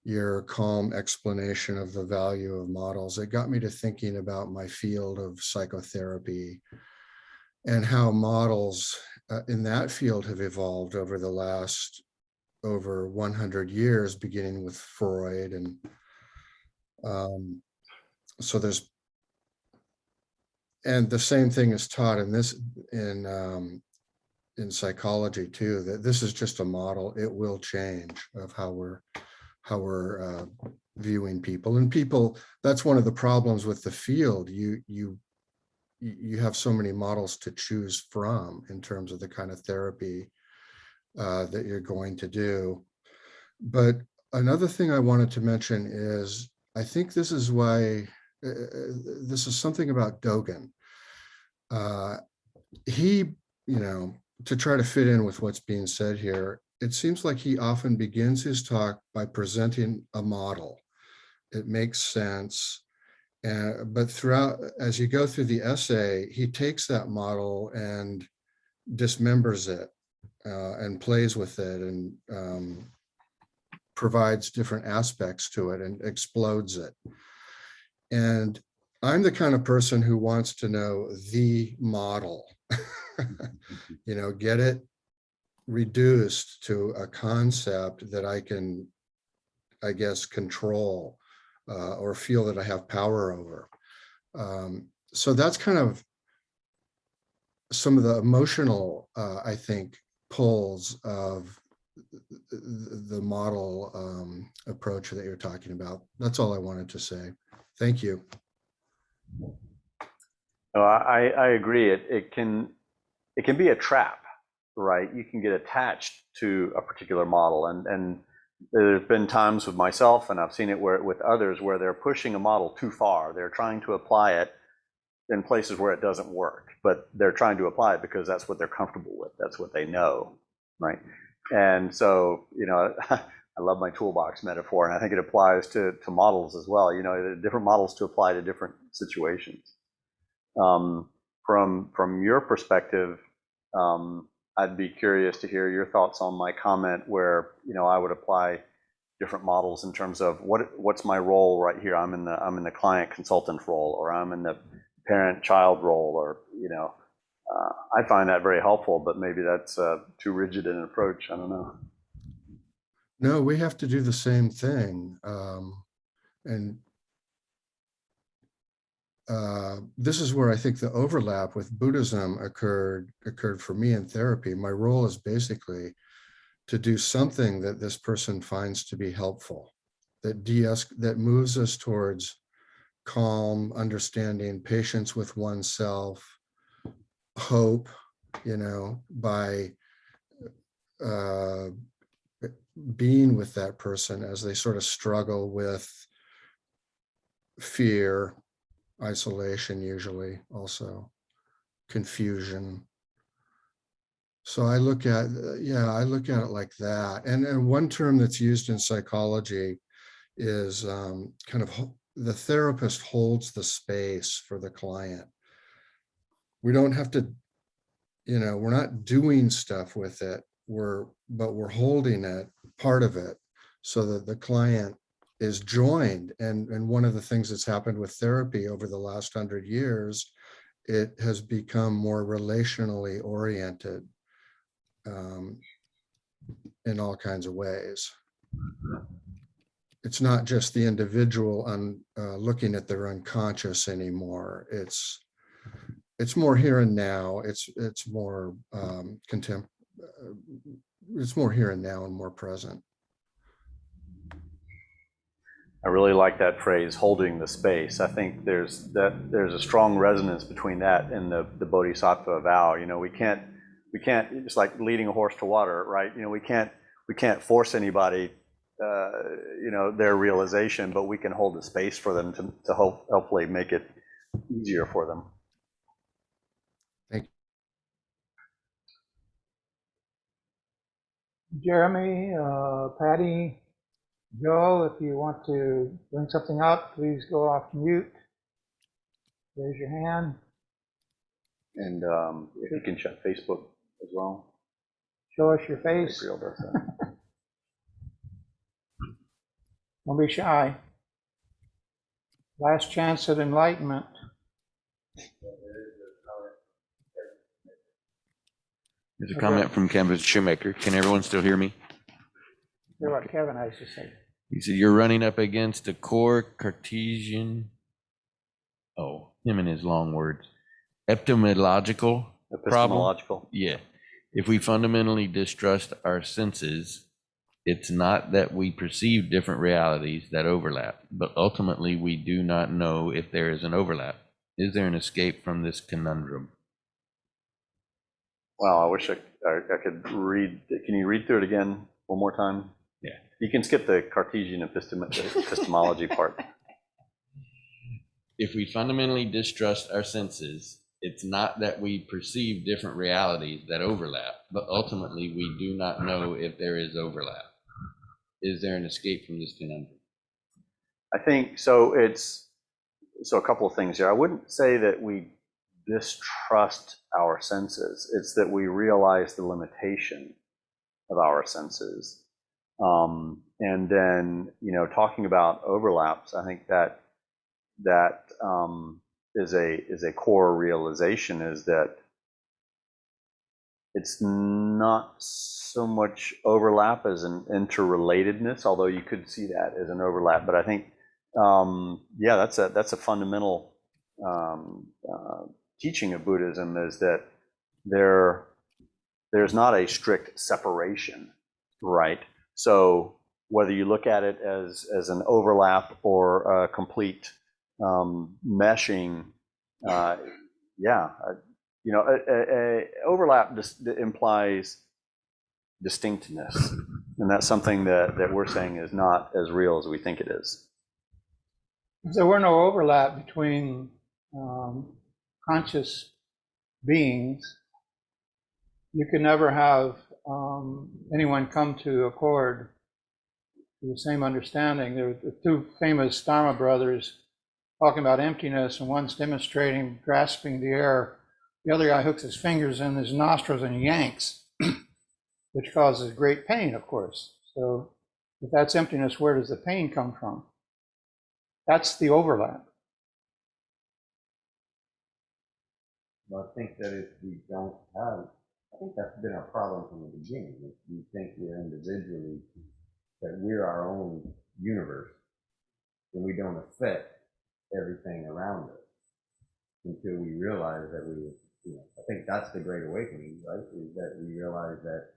your calm explanation of the value of models. It got me to thinking about my field of psychotherapy and how models in that field have evolved over the last over 100 years, beginning with Freud. And so there's, and the same thing is taught in this, in psychology too, that this is just a model. It will change of how we're viewing people. And people, that's one of the problems with the field. You have so many models to choose from in terms of the kind of therapy that you're going to do. But another thing I wanted to mention is, I think this is why, this is something about Dogen. He, to try to fit in with what's being said here, it seems like he often begins his talk by presenting a model. It makes sense. But throughout, as you go through the essay, he takes that model and dismembers it and plays with it and provides different aspects to it and explodes it. And I'm the kind of person who wants to know the model, get it reduced to a concept that I can, I guess, control or feel that I have power over. So that's kind of some of the emotional, I think, pulls of the model approach that you're talking about. That's all I wanted to say. Thank you. I agree. It can be a trap, right? You can get attached to a particular model, and there's been times with myself, and I've seen it with others, where they're pushing a model too far. They're trying to apply it in places where it doesn't work, but they're trying to apply it because that's what they're comfortable with. That's what they know, right? And so, I love my toolbox metaphor, and I think it applies to models as well. Different models to apply to different situations. From your perspective, I'd be curious to hear your thoughts on my comment where, I would apply different models in terms of what's my role right here. I'm in the client consultant role, or I'm in the parent-child role, or, I find that very helpful, but maybe that's too rigid an approach. I don't know. No, we have to do the same thing. And this is where I think the overlap with Buddhism occurred for me in therapy. My role is basically to do something that this person finds to be helpful, that moves us towards calm, understanding, patience with oneself, hope, by being with that person as they sort of struggle with fear, isolation, usually also confusion. So I look at it like that. And one term that's used in psychology is kind of the therapist holds the space for the client. We don't have to we're not doing stuff with it, but we're holding it, part of it, so that the client is joined. And one of the things that's happened with therapy over the last 100 years, it has become more relationally oriented in all kinds of ways. It's not just the individual looking at their unconscious anymore. It's more here and now. It's more it's more here and now and more present. I really like that phrase, holding the space. I think there's a strong resonance between that and the Bodhisattva vow. We can't, it's like leading a horse to water, right? We can't force anybody, their realization, but we can hold the space for them to hopefully make it easier for them. Thank you. Jeremy, Patty, Joe, if you want to bring something up, please go off mute. Raise your hand. And if you can check Facebook as well. Show us your face. Gabriel does that. Don't be shy. Last chance at enlightenment. There's a comment from Kevin Shoemaker. Can everyone still hear me? Hear what Kevin has to say. He said, you're running up against a core Cartesian, him and his long words, epistemological problem. Yeah. If we fundamentally distrust our senses, it's not that we perceive different realities that overlap, but ultimately we do not know if there is an overlap. Is there an escape from this conundrum? Wow, I wish I could read. Can you read through it again one more time? Yeah. You can skip the Cartesian epistemology part. If we fundamentally distrust our senses, it's not that we perceive different realities that overlap, but ultimately we do not know if there is overlap. Is there an escape from this conundrum? I think so. So a couple of things here. I wouldn't say that we distrust our senses. It's that we realize the limitation of our senses. And then, talking about overlaps, I think that is a core realization, is that it's not so much overlap as an interrelatedness, although you could see that as an overlap. But I think, that's a fundamental teaching of Buddhism, is that there's not a strict separation, right? So whether you look at it as an overlap or a complete meshing, overlap implies distinctness, and that's something that we're saying is not as real as we think it is. If there were no overlap between conscious beings, you could never have anyone come to accord to the same understanding. There were the two famous Dharma brothers talking about emptiness, and one's demonstrating grasping the air. The other guy hooks his fingers in his nostrils and yanks, which causes great pain, of course. So if that's emptiness, where does the pain come from? That's the overlap. Well, I think that if we don't have, I think that's been our problem from the beginning. If we think we're individually, that we're our own universe, and we don't affect everything around us until we realize that I think that's the Great Awakening, right? Is that we realize that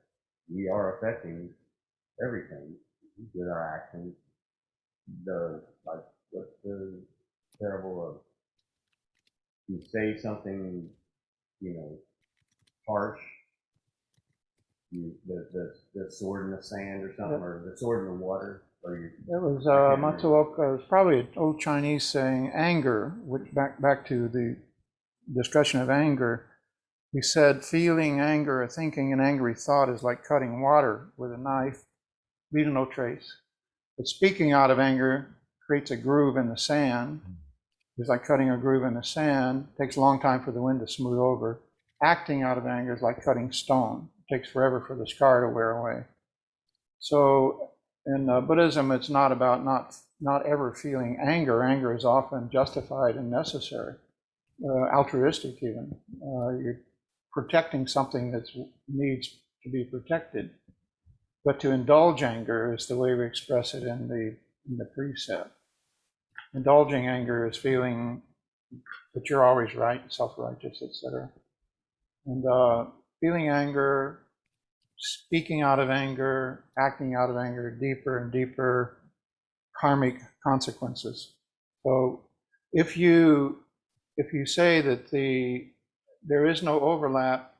we are affecting everything with our actions. What's the parable of, you say something, harsh, the sword in the sand or something, or the sword in the water. It was Matsuoka. It was probably an old Chinese saying, anger, which back to the discussion of anger. He said, feeling anger or thinking an angry thought is like cutting water with a knife, leaving no trace. But speaking out of anger creates a groove in the sand. It's like cutting a groove in the sand. It takes a long time for the wind to smooth over. acting out of anger is like cutting stone. It takes forever for the scar to wear away. So in Buddhism, it's not about not ever feeling anger. Anger is often justified and necessary, altruistic even. You're protecting something that needs to be protected. But to indulge anger is the way we express it in the precept. Indulging anger is feeling that you're always right, self-righteous, etc. And feeling anger, speaking out of anger, acting out of anger, deeper and deeper karmic consequences. So if you say that there is no overlap,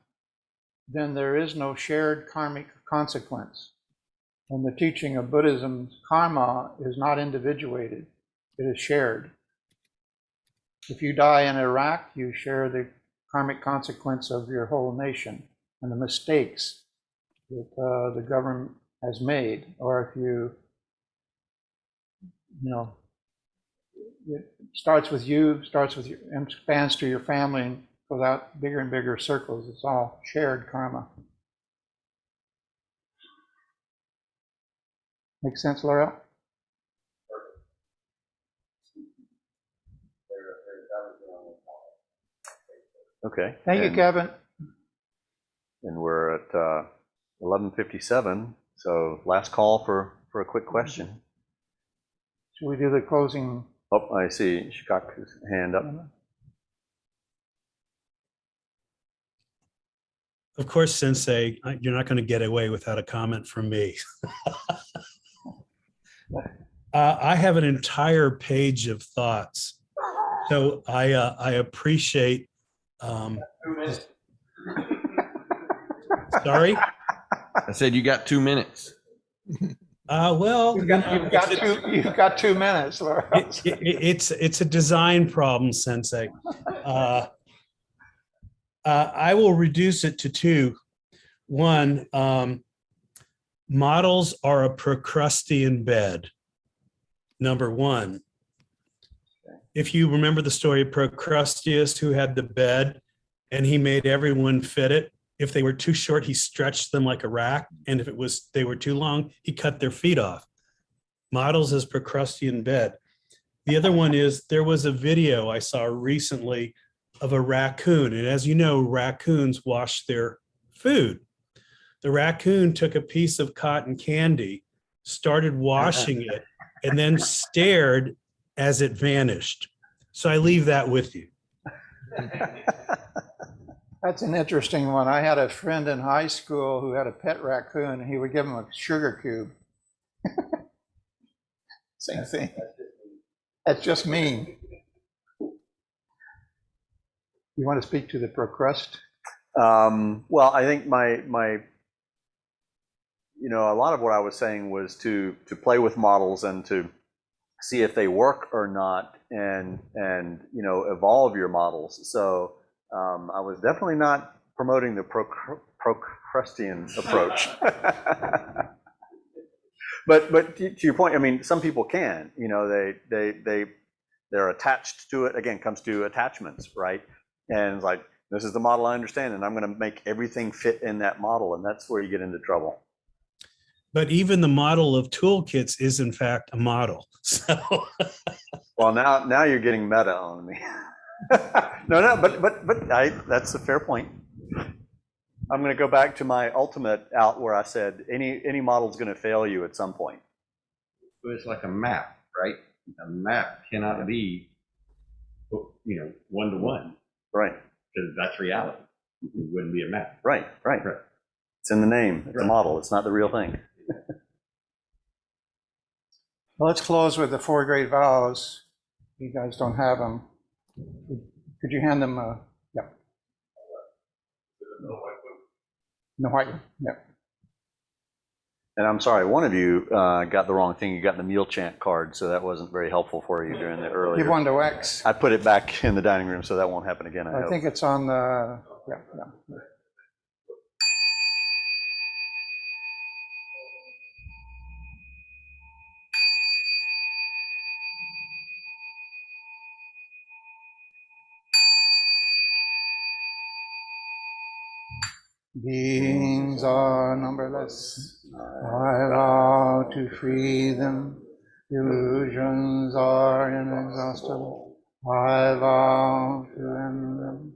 then there is no shared karmic consequence. And the teaching of Buddhism's karma is not individuated, it is shared. If you die in Iraq, you share the karmic consequence of your whole nation and the mistakes that the government has made. Or if you know, it starts with you, and expands to your family and goes out bigger and bigger circles. It's all shared karma. Make sense, Laurel? Okay. Thank you, Kevin. And we're at 11:57, so last call for a quick question. Should we do the closing? Oh, I see Shikaku's hand up. Of course, Sensei, you're not going to get away without a comment from me. I have an entire page of thoughts, so I appreciate. Sorry? I said you got 2 minutes. Well, You've got 2 minutes, Laurel. it's a design problem, Sensei. I will reduce it to 2. One, models are a Procrustean bed. Number 1. If you remember the story of Procrusteus, who had the bed and he made everyone fit it. If they were too short, he stretched them like a rack. And if they were too long, he cut their feet off. Models as Procrustean bed. The other one is, there was a video I saw recently of a raccoon. And as you know, raccoons wash their food. The raccoon took a piece of cotton candy, started washing it, and then stared as it vanished. So I leave that with you. That's an interesting one. I had a friend in high school who had a pet raccoon, and he would give him a sugar cube. Same thing. That's just mean. You want to speak to the procrust? Well, I think my a lot of what I was saying was to play with models and to see if they work or not, and evolve your models. So I was definitely not promoting the Procrustean approach. But to your point, I mean, some people can. They're attached to it. Again, comes to attachments, right? And it's like, this is the model I understand, and I'm going to make everything fit in that model, and that's where you get into trouble. But even the model of toolkits is in fact a model. So well, now you're getting meta on me. No, but that's a fair point. I'm going to go back to my ultimate out where I said any model is going to fail you at some point. So it's like a map, right? A map cannot be, one-to-one. Right. Because that's reality. It wouldn't be a map. Right. It's in the name. It's a model. It's not the real thing. Well, let's close with the 4 great vows. You guys don't have them. Could you hand them? Yeah. The white one. Yeah. And I'm sorry, one of you got the wrong thing. You got the meal chant card, so that wasn't very helpful for you during the earlier. Give one to X. I put it back in the dining room, so that won't happen again. I hope. think it's on the. Yeah. Beings are numberless. I vow to free them. Illusions are inexhaustible. I vow to end them.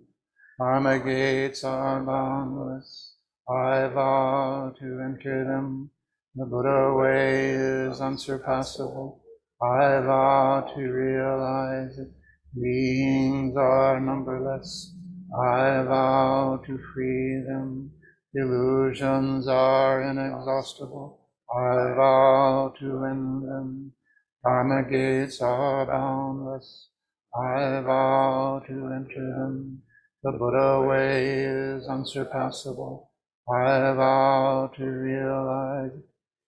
Karma gates are boundless. I vow to enter them. The Buddha way is unsurpassable. I vow to realize it. Beings are numberless. I vow to free them. Illusions are inexhaustible. I vow to end them. Karma gates are boundless. I vow to enter them. The Buddha way is unsurpassable. I vow to realize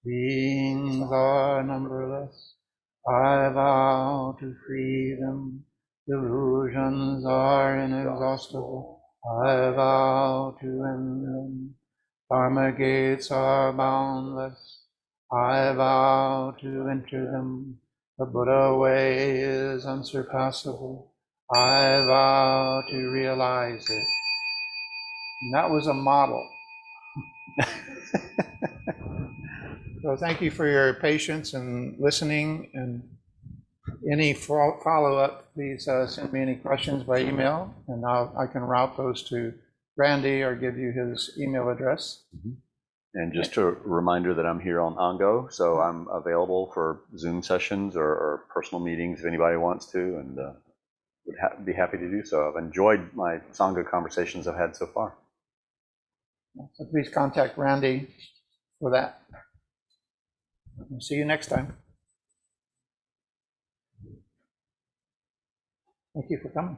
beings are numberless. I vow to free them. Illusions are inexhaustible. I vow to end them. Karma gates are boundless. I vow to enter them. The Buddha way is unsurpassable. I vow to realize it. And that was a model. So thank you for your patience and listening, and any follow-up, please send me any questions by email, and I can route those to Randy or give you his email address. And just a reminder that I'm here on Ango, so I'm available for Zoom sessions or personal meetings if anybody wants to, and would be happy to do so. I've enjoyed my Sangha conversations I've had so far. So please contact Randy for that. We'll see you next time. Thank you for coming.